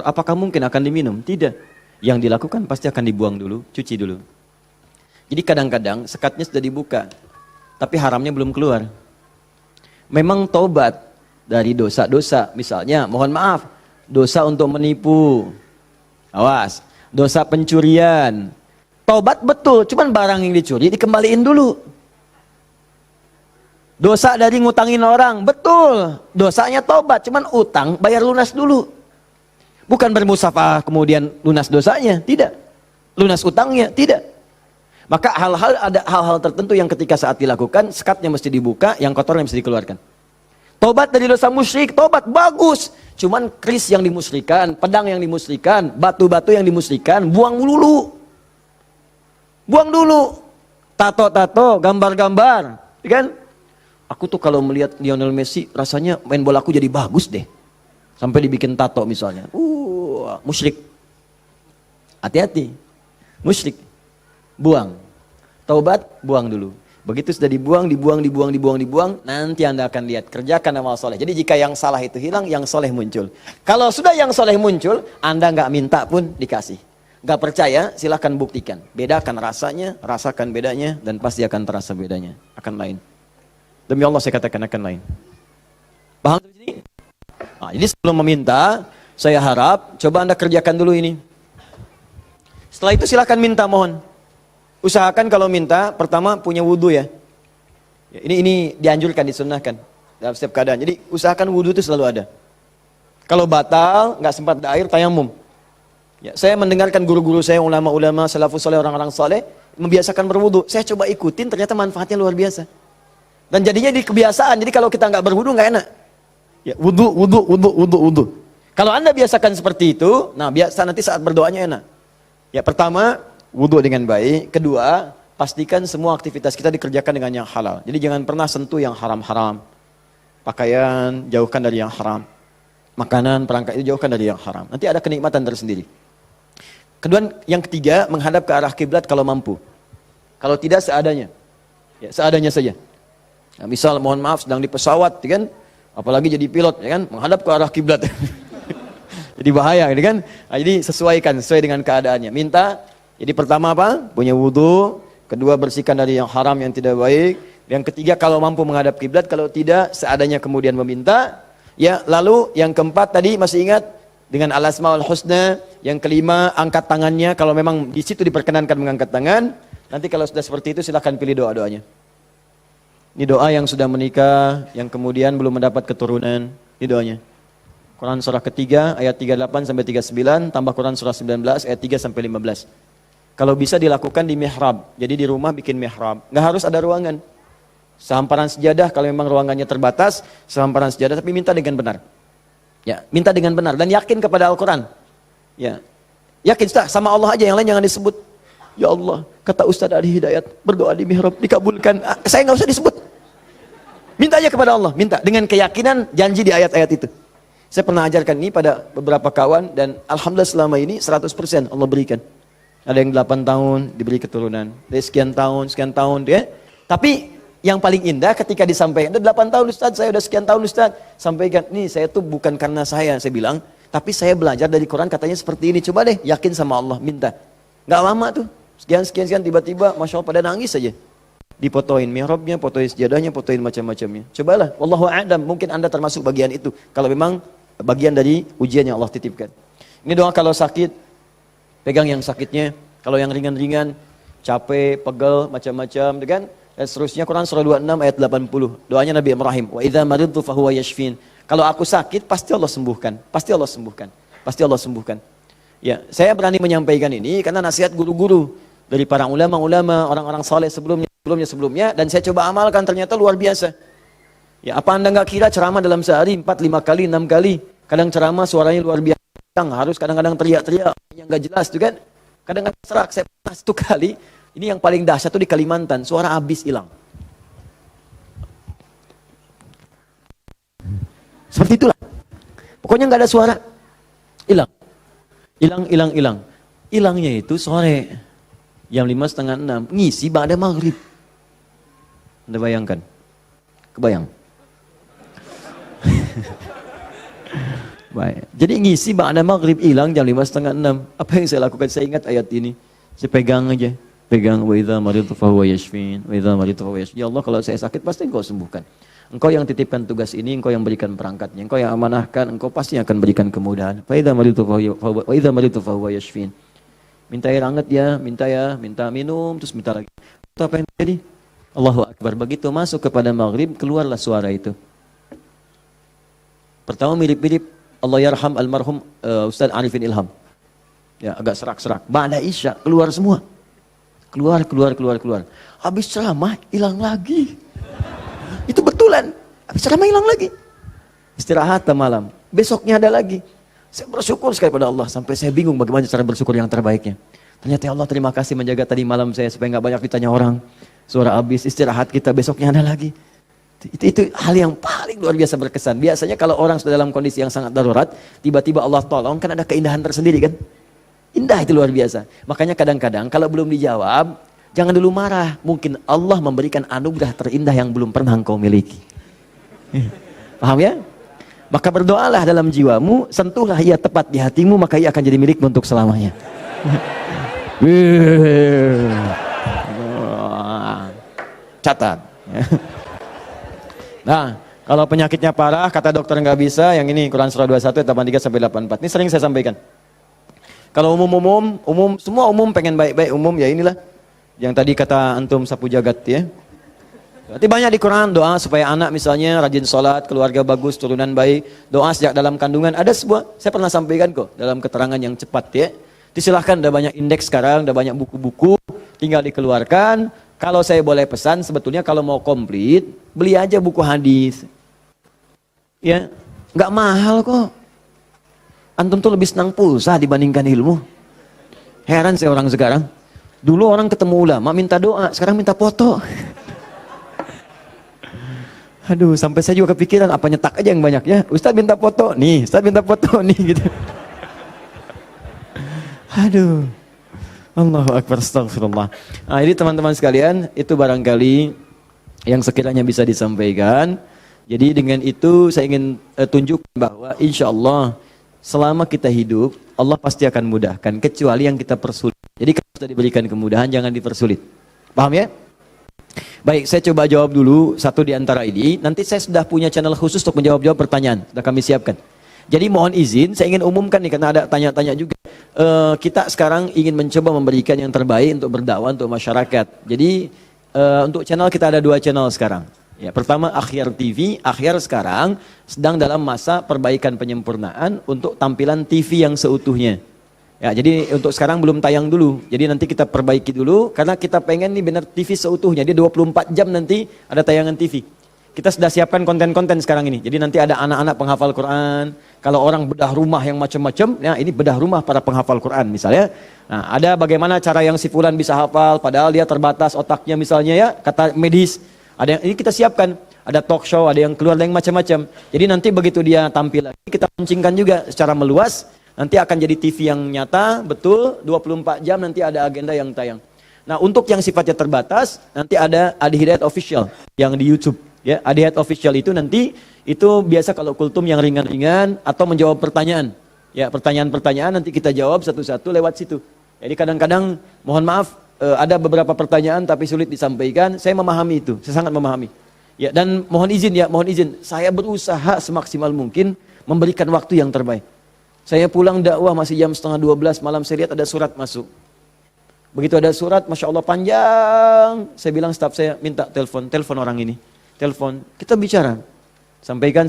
Apakah mungkin akan diminum? Tidak. Yang dilakukan pasti akan dibuang dulu, cuci dulu. Jadi kadang-kadang sekatnya sudah dibuka, tapi haramnya belum keluar. Memang taubat dari dosa-dosa, misalnya, mohon maaf, dosa untuk menipu. Awas, dosa pencurian. Taubat betul, cuman barang yang dicuri dikembaliin dulu. Dosa dari ngutangin orang, betul. Dosanya taubat, cuman utang bayar lunas dulu. Bukan bermusafah kemudian lunas dosanya, tidak. Lunas utangnya, tidak. Maka ada hal-hal tertentu yang ketika saat dilakukan, sekatnya mesti dibuka, yang kotornya mesti dikeluarkan. Taubat dari dosa musyrik, taubat bagus. Cuman keris yang dimusyrikan, pedang yang dimusyrikan, batu-batu yang dimusyrikan, buang dulu. Buang dulu. tato-tato, gambar-gambar, kan? Aku tuh kalau melihat Lionel Messi, rasanya main bola aku jadi bagus deh. Sampai dibikin tato misalnya. Musyrik. Hati-hati. Musyrik. Buang. Taubat, buang dulu. Begitu sudah dibuang, nanti Anda akan lihat, kerjakan amal soleh. Jadi jika yang salah itu hilang, yang soleh muncul. Kalau sudah yang soleh muncul, Anda nggak minta pun dikasih. Nggak percaya, silahkan buktikan. Bedakan rasanya, rasakan bedanya, dan pasti akan terasa bedanya. Akan lain. Demi Allah saya katakan akan lain. Paham di sini? Nah, jadi sebelum meminta, saya harap coba Anda kerjakan dulu ini. Setelah itu silahkan minta, mohon. Usahakan kalau minta, pertama punya wudhu ya. Ini dianjurkan, disunnahkan dalam setiap keadaan. Jadi usahakan wudhu itu selalu ada. Kalau batal, nggak sempat ada air, tayamum. Ya, saya mendengarkan guru-guru saya, ulama-ulama, salafus saleh, orang-orang saleh membiasakan berwudhu. Saya coba ikutin, ternyata manfaatnya luar biasa. Dan jadinya di kebiasaan. Jadi kalau kita nggak berwudhu nggak enak. Ya, wudhu. Kalau Anda biasakan seperti itu, nah biasa nanti saat berdoanya enak. Ya, pertama wudhu dengan baik. Kedua, pastikan semua aktivitas kita dikerjakan dengan yang halal. Jadi jangan pernah sentuh yang haram-haram. Pakaian, jauhkan dari yang haram. Makanan, perangkat itu jauhkan dari yang haram. Nanti ada kenikmatan tersendiri. Kedua, yang ketiga, menghadap ke arah kiblat kalau mampu. Kalau tidak, seadanya. Ya, seadanya saja. Nah, misal, mohon maaf, sedang di pesawat, kan? Apalagi jadi pilot, ya kan? Menghadap ke arah kiblat. Jadi bahaya, kan? Nah, jadi sesuaikan, sesuai dengan keadaannya. Minta. Jadi pertama apa? Punya wudhu. Kedua, bersihkan dari yang haram, yang tidak baik. Yang ketiga, kalau mampu menghadap kiblat. Kalau tidak, seadanya kemudian meminta. Ya, lalu yang keempat tadi masih ingat? Dengan al-asmaul husna. Yang kelima, angkat tangannya. Kalau memang di situ diperkenankan mengangkat tangan. Nanti kalau sudah seperti itu, silahkan pilih doa-doanya. Ini doa yang sudah menikah, yang kemudian belum mendapat keturunan. Ini doanya. Quran surah ketiga, ayat 38 sampai 39. Tambah Quran surah 19, ayat 3 sampai 15. Kalau bisa dilakukan di mihrab. Jadi di rumah bikin mihrab. Nggak harus ada ruangan. Sehamparan sejadah, kalau memang ruangannya terbatas, sehamparan sejadah, tapi minta dengan benar. Ya, minta dengan benar. Dan yakin kepada Al-Quran. Ya, yakin, Ustaz, sama Allah aja, yang lain jangan disebut. Ya Allah, kata Ustaz Ali Hidayat, berdoa di mihrab, dikabulkan. Saya nggak usah disebut. Minta aja kepada Allah. Minta, dengan keyakinan, janji di ayat-ayat itu. Saya pernah ajarkan ini pada beberapa kawan, dan Alhamdulillah selama ini 100% Allah berikan. Ada yang 8 tahun diberi keturunan. Dari sekian tahun, ya. Tapi yang paling indah ketika disampaikan, udah 8 tahun Ustaz, saya udah sekian tahun Ustaz. Sampaikan, nih saya tuh bukan karena saya bilang, tapi saya belajar dari Quran katanya seperti ini. Coba deh, yakin sama Allah, minta. Gak lama tuh, sekian, tiba-tiba, Masya Allah pada nangis saja. Dipotoin mihrabnya, potoin sejadahnya, potoin macam-macamnya. Cobalah, wallahu a'lam, mungkin Anda termasuk bagian itu. Kalau memang bagian dari ujian yang Allah titipkan. Ini doa kalau sakit, pegang yang sakitnya. Kalau yang ringan-ringan, capek, pegel, macam-macam, kan? Dan seterusnya Quran surah 26 ayat 80. Doanya Nabi Ibrahim, wa idza maridtu fahuwa yashfin. Kalau aku sakit, pasti Allah sembuhkan. Pasti Allah sembuhkan. Pasti Allah sembuhkan. Ya, saya berani menyampaikan ini karena nasihat guru-guru dari para ulama-ulama, orang-orang saleh sebelumnya, dan saya coba amalkan, ternyata luar biasa. Ya, apa Anda nggak kira ceramah dalam sehari 4, 5 kali, 6 kali? Kadang ceramah suaranya luar biasa. Harus kadang-kadang teriak-teriak yang nggak jelas tuh kan. Kadang-kadang serak. Saya pernah 1 kali, ini yang paling dahsyat tuh di Kalimantan, suara habis hilang. Seperti itulah. Pokoknya nggak ada suara. Hilang. Hilangnya itu sore. Jam 5:30, 6. Ngisi ba'da maghrib. Anda bayangkan? Kebayang? Baik. Jadi ngisi ba'da maghrib hilang jam 5:30, 6. Apa yang saya lakukan? Saya ingat ayat ini. Saya pegang aja. Pegang, wa idza maridtu fahuwa yashfin. Wa idza maridtu fahuwa yashfin. Ya Allah, kalau saya sakit pasti Engkau sembuhkan. Engkau yang titipkan tugas ini, Engkau yang berikan perangkatnya, Engkau yang amanahkan, Engkau pasti akan berikan kemudahan. Fa idza maridtu fahuwa yashfin. Minta air hangat ya, minta minum, terus minta lagi. Itu apa yang terjadi? Allahu Akbar. Begitu masuk kepada maghrib, keluarlah suara itu. Pertama mirip-mirip Allah yarham almarhum Ustaz Arifin Ilham. Ya, agak serak-serak. Ba'da Isya keluar semua. Keluar. Habis ceramah hilang lagi. Itu betulan. Habis ceramah hilang lagi. Istirahat malam. Besoknya ada lagi. Saya bersyukur sekali pada Allah sampai saya bingung bagaimana cara bersyukur yang terbaiknya. Ternyata ya Allah terima kasih menjaga tadi malam saya supaya nggak banyak ditanya orang. Suara habis, istirahat kita besoknya ada lagi. Itu hal yang paling luar biasa berkesan. Biasanya kalau orang sudah dalam kondisi yang sangat darurat, tiba-tiba Allah tolong, kan ada keindahan tersendiri kan. Indah itu luar biasa. Makanya kadang-kadang kalau belum dijawab, jangan dulu marah. Mungkin Allah memberikan anugerah terindah yang belum pernah engkau miliki. Paham ya? Maka berdoalah dalam jiwamu, sentuhlah ia tepat di hatimu, maka ia akan jadi milikmu untuk selamanya. Catat. Nah, kalau penyakitnya parah, kata dokter nggak bisa, yang ini Quran surah 21 ayat 83 sampai 84. Ini sering saya sampaikan. Kalau umum, semua umum pengen baik-baik umum, ya inilah. Yang tadi kata antum sapu jagat ya. Berarti banyak di Quran doa supaya anak misalnya rajin sholat, keluarga bagus, turunan baik, doa sejak dalam kandungan. Ada sebuah, saya pernah sampaikan kok dalam keterangan yang cepat ya. Disilahkan, ada banyak indeks sekarang, ada banyak buku-buku, tinggal dikeluarkan. Kalau saya boleh pesan, sebetulnya kalau mau komplit, beli aja buku hadis. Ya, nggak mahal kok. Antum tuh lebih senang pulsa dibandingkan ilmu. Heran saya orang sekarang. Dulu orang ketemu ulama minta doa, sekarang minta foto. Aduh, sampai saya juga kepikiran apa nyetak aja yang banyaknya. Ustaz minta foto, nih, Ustaz minta foto nih gitu. Aduh. Allahu Akbar, astagfirullah. Nah, ini teman-teman sekalian, itu barangkali yang sekiranya bisa disampaikan. Jadi dengan itu saya ingin tunjukkan bahwa insya Allah selama kita hidup, Allah pasti akan mudahkan, kecuali yang kita persulit. Jadi kalau sudah diberikan kemudahan, jangan dipersulit. Paham ya? Baik, saya coba jawab dulu satu di antara ini. Nanti saya sudah punya channel khusus untuk menjawab-jawab pertanyaan. Sudah kami siapkan. Jadi mohon izin, saya ingin umumkan nih karena ada tanya-tanya juga. Kita sekarang ingin mencoba memberikan yang terbaik untuk berdakwah untuk masyarakat. Jadi untuk channel kita ada 2 channel sekarang. Ya, pertama Akhyar TV. Akhyar sekarang sedang dalam masa perbaikan penyempurnaan untuk tampilan TV yang seutuhnya. Ya, jadi untuk sekarang belum tayang dulu. Jadi nanti kita perbaiki dulu karena kita pengen nih benar TV seutuhnya. Dia 24 jam nanti ada tayangan TV. Kita sudah siapkan konten-konten sekarang ini. Jadi nanti ada anak-anak penghafal Quran. Kalau orang bedah rumah yang macam-macam, ya ini bedah rumah para penghafal Quran misalnya. Nah, ada bagaimana cara yang si fulan bisa hafal, padahal dia terbatas otaknya misalnya ya, kata medis. Ada yang ini kita siapkan. Ada talk show, ada yang keluar yang macam-macam. Jadi nanti begitu dia tampil lagi, kita launchingkan juga secara meluas. Nanti akan jadi TV yang nyata, betul, 24 jam nanti ada agenda yang tayang. Nah, untuk yang sifatnya terbatas, nanti ada Adi Hidayat Official yang di YouTube. Ya, Adi Hidayat Official itu nanti itu biasa kalau kultum yang ringan-ringan atau menjawab pertanyaan. Ya, pertanyaan-pertanyaan nanti kita jawab satu-satu lewat situ. Jadi kadang-kadang mohon maaf ada beberapa pertanyaan tapi sulit disampaikan. Saya memahami itu, saya sangat memahami. Ya, dan mohon izin, saya berusaha semaksimal mungkin memberikan waktu yang terbaik. Saya pulang dakwah masih jam 11:30 malam, saya lihat ada surat masuk. Begitu ada surat, Masya Allah panjang. Saya bilang staf saya, minta telepon orang ini. Telepon, kita bicara. Sampaikan.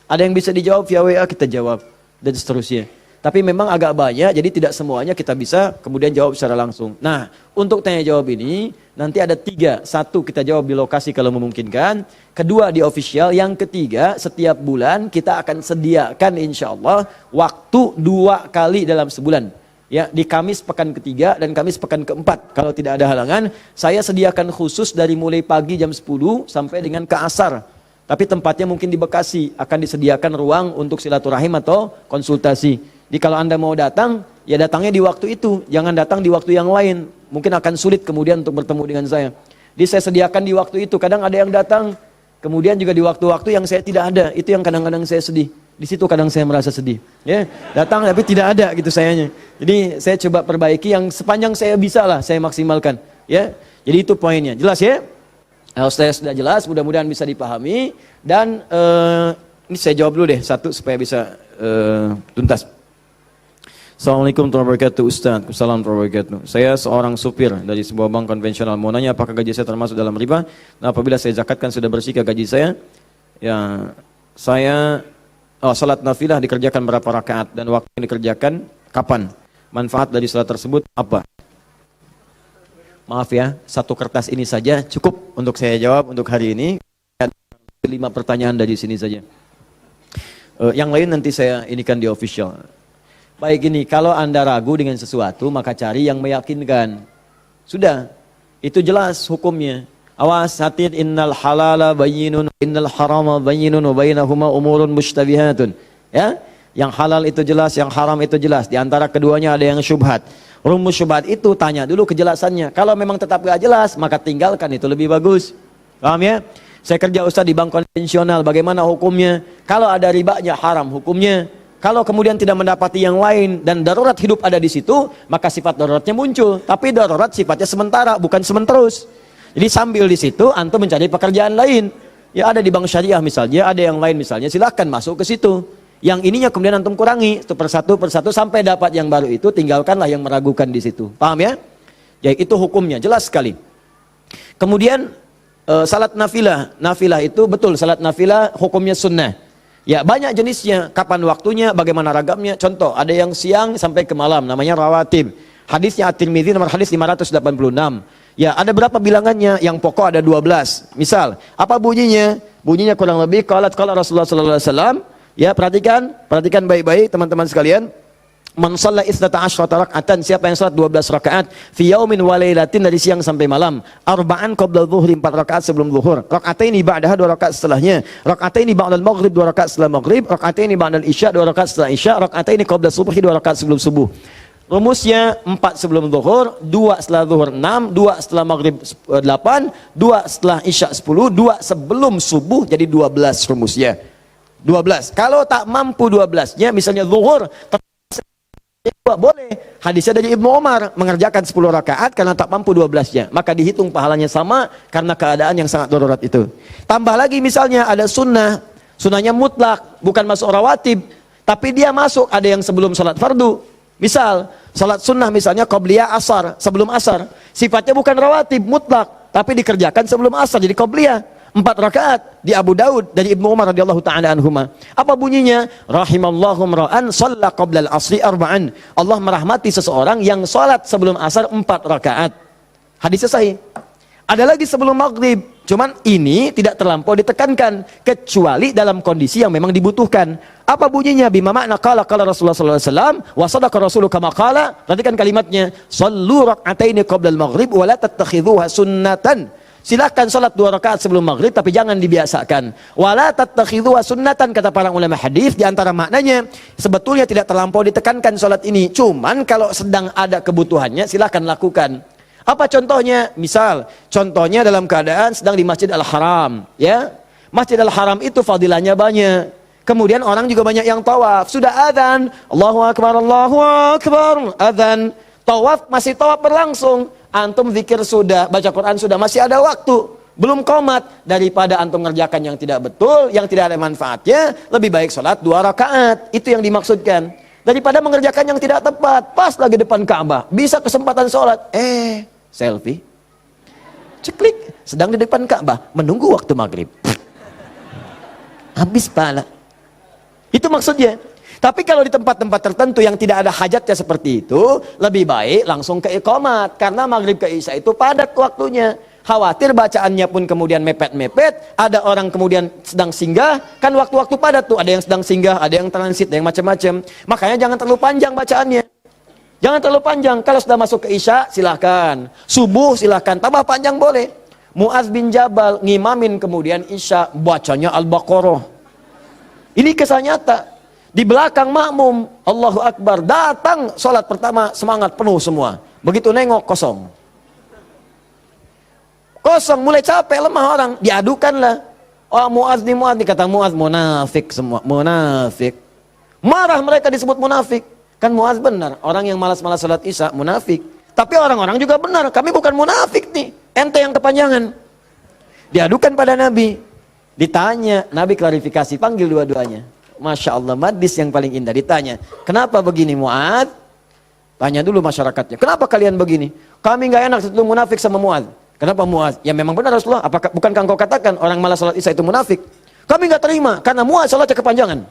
Ada yang bisa dijawab via WA, kita jawab. Dan seterusnya. Tapi memang agak banyak, jadi tidak semuanya kita bisa kemudian jawab secara langsung. Nah, untuk tanya jawab ini, nanti ada 3. 1, kita jawab di lokasi kalau memungkinkan. 2, di official. Yang 3, setiap bulan kita akan sediakan insya Allah waktu 2 kali dalam sebulan. Ya, di Kamis pekan ketiga dan Kamis pekan keempat. Kalau tidak ada halangan, saya sediakan khusus dari mulai pagi jam 10 sampai dengan ke asar. Tapi tempatnya mungkin di Bekasi, akan disediakan ruang untuk silaturahim atau konsultasi. Jadi kalau Anda mau datang, ya datangnya di waktu itu, jangan datang di waktu yang lain. Mungkin akan sulit kemudian untuk bertemu dengan saya. Jadi saya sediakan di waktu itu. Kadang ada yang datang, kemudian juga di waktu-waktu yang saya tidak ada. Itu yang kadang-kadang saya sedih. Di situ kadang saya merasa sedih. Ya, datang tapi tidak ada gitu sayanya. Jadi saya coba perbaiki yang sepanjang saya bisa lah, saya maksimalkan. Ya, jadi itu poinnya. Jelas ya? Kalau saya sudah jelas, mudah-mudahan bisa dipahami. Dan ini saya jawab dulu deh satu supaya bisa tuntas. Assalamualaikum warahmatullahi wabarakatuh Ustaz. Assalamualaikum warahmatullahi wabarakatuh. Saya seorang supir dari sebuah bank konvensional. Mau nanya apakah gaji saya termasuk dalam riba? Nah, apabila saya zakatkan sudah bersih ke gaji saya? Ya, saya salat nafilah dikerjakan berapa rakaat dan waktu yang dikerjakan kapan? Manfaat dari salat tersebut apa? Maaf ya, 1 kertas ini saja cukup untuk saya jawab untuk hari ini. 5 pertanyaan dari sini saja. Yang lain nanti saya inikan di official. Baik gini, kalau Anda ragu dengan sesuatu, maka cari yang meyakinkan. Sudah, itu jelas hukumnya. Awas, hati, innal halala bayyinun, innal harama bayyinun, wa bainahuma umurun mushtabihatun. Ya, yang halal itu jelas, yang haram itu jelas. Di antara keduanya ada yang syubhat. Rumus syubhat itu tanya dulu kejelasannya. Kalau memang tetap gak jelas, maka tinggalkan, itu lebih bagus. Paham ya? Saya kerja ustaz di bank konvensional, bagaimana hukumnya? Kalau ada ribanya haram hukumnya. Kalau kemudian tidak mendapati yang lain dan darurat hidup ada di situ, maka sifat daruratnya muncul. Tapi darurat sifatnya sementara, bukan sementerus. Jadi sambil di situ antum mencari pekerjaan lain. Ya ada di bank syariah misalnya, ada yang lain misalnya, silahkan masuk ke situ. Yang ininya kemudian antum kurangi itu persatu sampai dapat yang baru itu, tinggalkanlah yang meragukan di situ. Paham ya? Ya itu hukumnya jelas sekali. Kemudian salat nafilah. Nafilah itu betul, salat nafilah hukumnya sunnah. Ya banyak jenisnya, kapan waktunya, bagaimana ragamnya. Contoh, ada yang siang sampai ke malam, namanya rawatib. Hadisnya At-Tirmidzi nomor hadis 586. Ya ada berapa bilangannya? Yang pokok ada 12. Misal, apa bunyinya? Bunyinya kurang lebih qala Rasulullah sallallahu alaihi wasallam. Ya perhatikan baik-baik teman-teman sekalian. Man shalla 12 raka'atan, siapa yang salat 12 rakaat fi yaumin wa lailatin, dari siang sampai malam. Arba'an qabla dzuhri, 4 rakaat sebelum zuhur. Raka'ataini ba'daha, 2 rakaat setelahnya. Raka'ataini ba'dal maghrib, 2 rakaat setelah maghrib. Raka'ataini ba'dal isya, 2 rakaat setelah isya. Raka'ataini qabla subhi, 2 rakaat sebelum subuh. Rumusnya 4 sebelum zuhur, 2 setelah zuhur 6, 2 setelah maghrib 8, 2 setelah isya 10, 2 sebelum subuh, jadi 12 rumusnya. 12. Kalau tak mampu 12-nya, misalnya zuhur, boleh. Hadisnya dari Ibnu Umar, mengerjakan 10 rakaat karena tak mampu 12-nya. Maka dihitung pahalanya sama karena keadaan yang sangat darurat itu. Tambah lagi misalnya ada sunnah. Sunnahnya mutlak, bukan masuk rawatib. Tapi dia masuk, ada yang sebelum salat fardu. Misal, salat sunnah misalnya qabliyah asar, sebelum asar. Sifatnya bukan rawatib, mutlak. Tapi dikerjakan sebelum asar, jadi qabliyah. 4 rakaat di Abu Daud dari Ibnu Umar radhiyallahu taala anhuma. Apa bunyinya? Rahimallahu ra'an shalla qabla al-'asri arba'an. Allah merahmati seseorang yang salat sebelum asar 4 rakaat. Hadisnya sahih. Ada lagi sebelum maghrib. Cuman ini tidak terlampau ditekankan kecuali dalam kondisi yang memang dibutuhkan. Apa bunyinya? Bima makna qala Rasulullah sallallahu alaihi wasallam wa sadaqa rasuluhu kama qala. Perhatikan kalimatnya. Shallu rak'ataini qabla al-maghrib wa la tattakhidhuha sunnatan. Silakan salat 2 rakaat sebelum maghrib, tapi jangan dibiasakan. Wala tattakhidhuha sunnatan, kata para ulama hadis. Di antara maknanya sebetulnya tidak terlampau ditekankan salat ini. Cuman kalau sedang ada kebutuhannya, silakan lakukan. Apa contohnya? Misal, contohnya dalam keadaan sedang di Masjid Al-Haram, ya. Masjid Al-Haram itu fadilahnya banyak. Kemudian orang juga banyak yang tawaf. Sudah adzan, Allahu Akbar, adzan. Tawaf masih tawaf berlangsung. Antum zikir sudah, baca Quran sudah, masih ada waktu, belum qomat. Daripada antum ngerjakan yang tidak betul, yang tidak ada manfaatnya, lebih baik sholat 2 rakaat. Itu yang dimaksudkan. Daripada mengerjakan yang tidak tepat, pas lagi depan Ka'bah, bisa kesempatan sholat, selfie, ceklik, sedang di depan Ka'bah, menunggu waktu maghrib, habis pahala. Itu maksudnya. Tapi kalau di tempat-tempat tertentu yang tidak ada hajatnya seperti itu, lebih baik langsung ke iqamat. Karena maghrib ke isya itu padat waktunya. Khawatir bacaannya pun kemudian mepet-mepet, ada orang kemudian sedang singgah, kan waktu-waktu padat tuh, ada yang sedang singgah, ada yang transit, ada yang macam-macam. Makanya jangan terlalu panjang bacaannya. Jangan terlalu panjang. Kalau sudah masuk ke isya, silahkan. Subuh silahkan, tambah panjang boleh. Mu'adz bin Jabal ngimamin kemudian isya, bacanya Al-Baqarah. Ini kisah nyata. Di belakang makmum, Allahu Akbar, datang sholat pertama semangat penuh semua. Begitu nengok kosong. Kosong, mulai capek, lemah orang, diadukanlah. Oh Mu'adz nih, kata Mu'adz, munafik semua, munafik. Marah mereka disebut munafik. Kan Mu'adz benar, orang yang malas-malas sholat isya munafik. Tapi orang-orang juga benar, kami bukan munafik nih, ente yang kepanjangan. Diadukan pada Nabi. Ditanya, Nabi klarifikasi, panggil dua-duanya. Masya Allah, hadis yang paling indah. Ditanya, kenapa begini Mu'adz? Tanya dulu masyarakatnya, kenapa kalian begini? Kami nggak enak itu munafik sama Mu'adz. Kenapa Mu'adz? Ya memang benar Rasulullah, apakah bukankah engkau katakan orang malas salat isya itu munafik? Kami nggak terima, karena Mu'adz salatnya kepanjangan.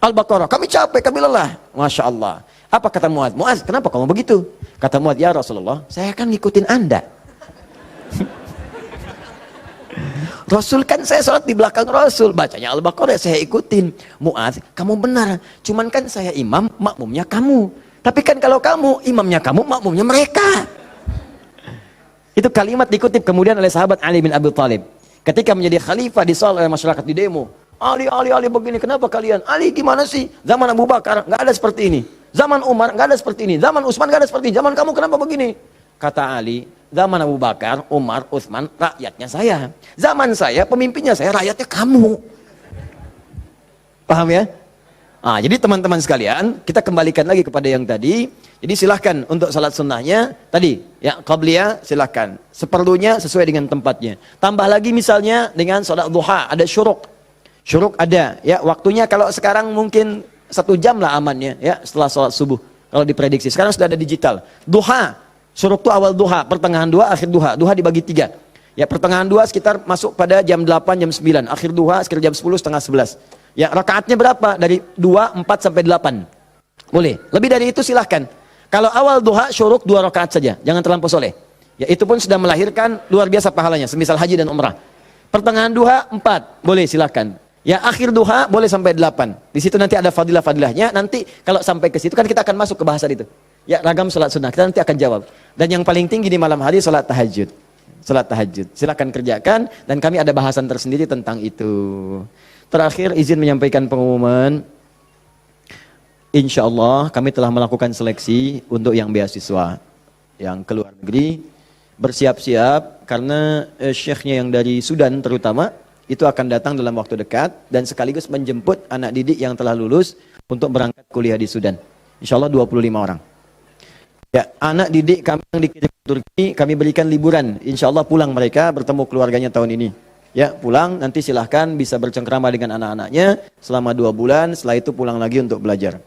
Al-Baqarah, kami capek, kami lelah. Masya Allah. Apa kata Mu'adz? Mu'adz, kenapa kamu begitu? Kata Mu'adz, ya Rasulullah, saya akan ngikutin Anda. Rasul kan saya sholat di belakang Rasul, bacanya Al-Baqarah, saya ikutin. Mu'adz, kamu benar, cuman kan saya imam, makmumnya kamu. Tapi kan kalau kamu, imamnya kamu, makmumnya mereka. Itu kalimat dikutip kemudian oleh sahabat Ali bin Abi Thalib. Ketika menjadi khalifah disoal oleh masyarakat di demo. Ali begini, kenapa kalian? Ali gimana sih? Zaman Abu Bakar, nggak ada seperti ini. Zaman Umar, nggak ada seperti ini. Zaman Utsman, nggak ada seperti ini. Zaman kamu kenapa begini? Kata Ali, zaman Abu Bakar, Umar, Utsman, rakyatnya saya. Zaman saya, pemimpinnya saya, rakyatnya kamu. Paham ya? Jadi teman-teman sekalian, kita kembalikan lagi kepada yang tadi. Jadi silahkan untuk salat sunnahnya, tadi, ya qabliyah silahkan. Seperlunya sesuai dengan tempatnya. Tambah lagi misalnya dengan salat duha, ada syuruk. Syuruk ada, ya waktunya kalau sekarang mungkin 1 jam lah amannya, ya setelah salat subuh. Kalau diprediksi, sekarang sudah ada digital. Duha. Syuruk itu awal duha, pertengahan duha, akhir duha. Duha dibagi 3. Ya pertengahan duha sekitar masuk pada jam 8, jam 9. Akhir duha sekitar jam 10, setengah 11. Ya rakaatnya berapa? Dari 2, 4 sampai 8. Boleh. Lebih dari itu silahkan. Kalau awal duha syuruk 2 rakaat saja. Jangan terlampau soleh. Ya itu pun sudah melahirkan luar biasa pahalanya. Semisal haji dan umrah. Pertengahan duha 4. Boleh silahkan. Ya akhir duha boleh sampai 8. Di situ nanti ada fadilah-fadilahnya. Nanti kalau sampai ke situ kan kita akan masuk ke bahasan itu. Ya ragam salat sunnah, kita nanti akan jawab. Dan yang paling tinggi di malam hari salat tahajud. Salat tahajud, silakan kerjakan. Dan kami ada bahasan tersendiri tentang itu. Terakhir izin menyampaikan pengumuman. Insya Allah kami telah melakukan seleksi untuk yang beasiswa, yang ke luar negeri. Bersiap-siap karena syekhnya yang dari Sudan terutama itu akan datang dalam waktu dekat. Dan sekaligus menjemput anak didik yang telah lulus untuk berangkat kuliah di Sudan. Insya Allah 25 orang. Ya, anak didik kami yang dikirim ke Turki, kami berikan liburan. Insya Allah pulang mereka, bertemu keluarganya tahun ini. Ya, pulang, nanti silahkan bisa bercengkrama dengan anak-anaknya selama 2 bulan, setelah itu pulang lagi untuk belajar.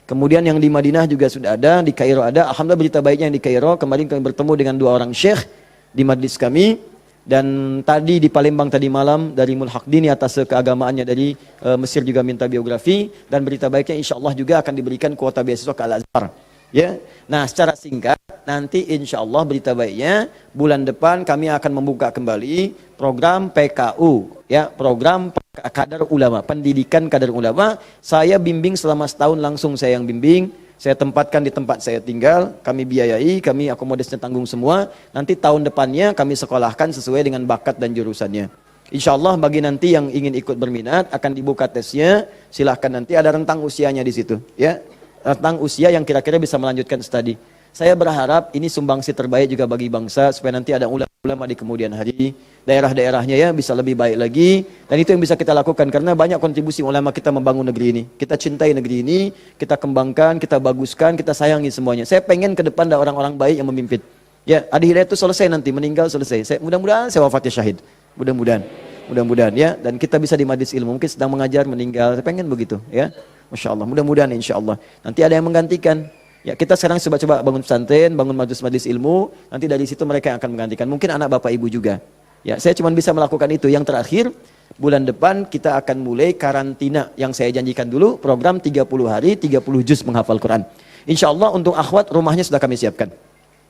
Kemudian yang di Madinah juga sudah ada, di Kairo ada. Alhamdulillah berita baiknya yang di Kairo, kemarin kami bertemu dengan 2 orang syekh di majlis kami. Dan tadi di Palembang tadi malam dari Mulhaqdini atas keagamaannya dari Mesir juga minta biografi. Dan berita baiknya insya Allah juga akan diberikan kuota beasiswa ke Al-Azhar. Ya, nah secara singkat nanti insya Allah berita baiknya bulan depan kami akan membuka kembali program PKU, ya program kadar ulama, pendidikan kadar ulama. Saya bimbing selama setahun langsung, saya yang bimbing, saya tempatkan di tempat saya tinggal, kami biayai, kami akomodasinya tanggung semua. Nanti tahun depannya kami sekolahkan sesuai dengan bakat dan jurusannya. Insya Allah bagi nanti yang ingin ikut berminat akan dibuka tesnya, silahkan nanti ada rentang usianya di situ, ya. Tentang usia yang kira-kira bisa melanjutkan studi. Saya berharap ini sumbangsi terbaik juga bagi bangsa supaya nanti ada ulama di kemudian hari, daerah-daerahnya ya bisa lebih baik lagi. Dan itu yang bisa kita lakukan karena banyak kontribusi ulama kita membangun negeri ini. Kita cintai negeri ini, kita kembangkan, kita baguskan, kita sayangi semuanya. Saya pengen ke depan ada orang-orang baik yang memimpin. Ya, Adi Hidayat itu selesai nanti, meninggal selesai. Mudah-mudahan saya wafatnya syahid. Mudah-mudahan ya. Dan kita bisa di majlis ilmu, mungkin sedang mengajar, meninggal. Saya pengen begitu ya. Masya Allah, mudah-mudahan insya Allah. Nanti ada yang menggantikan. Ya, kita sekarang coba-coba bangun pesantren, bangun majlis-majlis ilmu. Nanti dari situ mereka yang akan menggantikan. Mungkin anak bapak ibu juga. Ya, saya cuma bisa melakukan itu. Yang terakhir, bulan depan kita akan mulai karantina. Yang saya janjikan dulu, program 30 hari, 30 juz menghafal Quran. Insya Allah untuk akhwat rumahnya sudah kami siapkan.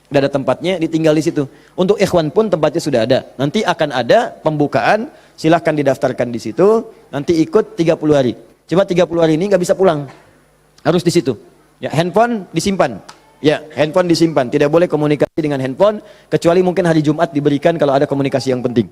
Sudah ada tempatnya, ditinggal di situ. Untuk ikhwan pun tempatnya sudah ada. Nanti akan ada pembukaan, silahkan didaftarkan di situ. Nanti ikut 30 hari. Coba 30 hari ini nggak bisa pulang, harus di situ. Ya, handphone disimpan. Ya, handphone disimpan. Tidak boleh komunikasi dengan handphone kecuali mungkin hari Jumat diberikan kalau ada komunikasi yang penting.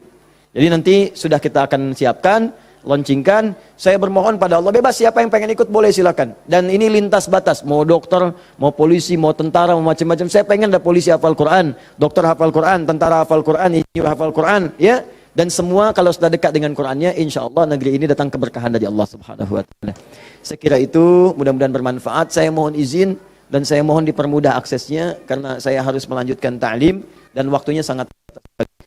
Jadi nanti sudah kita akan siapkan, launchingkan. Saya bermohon pada Allah bebas siapa yang pengen ikut boleh silakan. Dan ini lintas batas, mau dokter, mau polisi, mau tentara, mau macam-macam. Saya pengen ada polisi hafal Quran, dokter hafal Quran, tentara hafal Quran, insinyur hafal Quran, ya. Dan semua kalau sudah dekat dengan Qurannya, insya Allah negeri ini datang keberkahan dari Allah Subhanahu Wa Taala. Saya kira itu mudah-mudahan bermanfaat. Saya mohon izin dan saya mohon dipermudah aksesnya karena saya harus melanjutkan ta'lim dan waktunya sangat.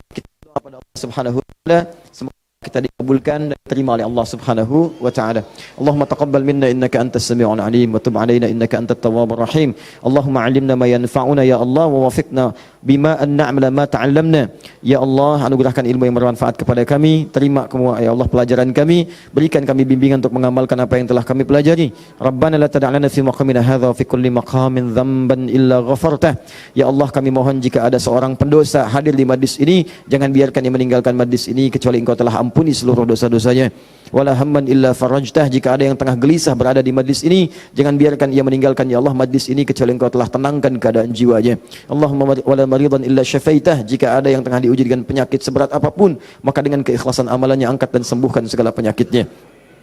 Kita doa pada Allah Subhanahu Wa Taala semoga kita dikabulkan. dikabulkan dan diterima oleh Allah Subhanahu wa taala. Allahumma taqabbal minna innaka antas samiul alim wa tub alaina innaka antat tawwabur rahim. Allahumma 'allimna ma yanfa'una ya Allah wa wafiqna bima an na'mala ma ta'allamna. Ya Allah, anugerahkan ilmu yang bermanfaat kepada kami. Terima semua ya Allah pelajaran kami. Berikan kami bimbingan untuk mengamalkan apa yang telah kami pelajari. Rabbana la tad'alna fi maqamina hadza wa fi kulli maqamin dhanban illa ghafartah. Ya Allah, kami mohon jika ada seorang pendosa hadir di majlis ini, jangan biarkan ia meninggalkan majlis ini kecuali Engkau telah ampuni seluruh dosa-dosanya. Wala hamman illa farajtah, jika ada yang tengah gelisah berada di majlis ini, jangan biarkan ia meninggalkan ya Allah majlis ini kecuali Engkau telah tenangkan keadaan jiwanya. Allahumma wala maridan illa syafaitah, jika ada yang tengah diuji dengan penyakit seberat apapun, maka dengan keikhlasan amalannya angkat dan sembuhkan segala penyakitnya.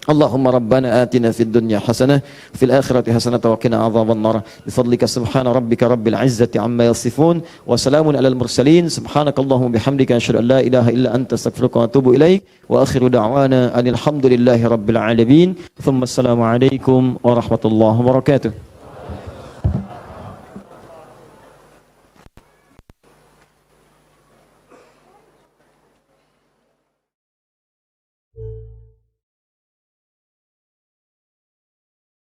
Allahumma rabbana atina fid dunya hasanah fil akhirati hasanah wa qina adzaban nar bifadlika subhana rabbika rabbil izzati amma yasifun wa salamun alal mursalin subhanakallahumma bihamdika asyhadu an la ilaha illa anta astaghfiruka wa atubu ilaik wa akhiru da'wana alhamdulillahi rabbil alamin thumma assalamu alaikum warahmatullahi wabarakatuh.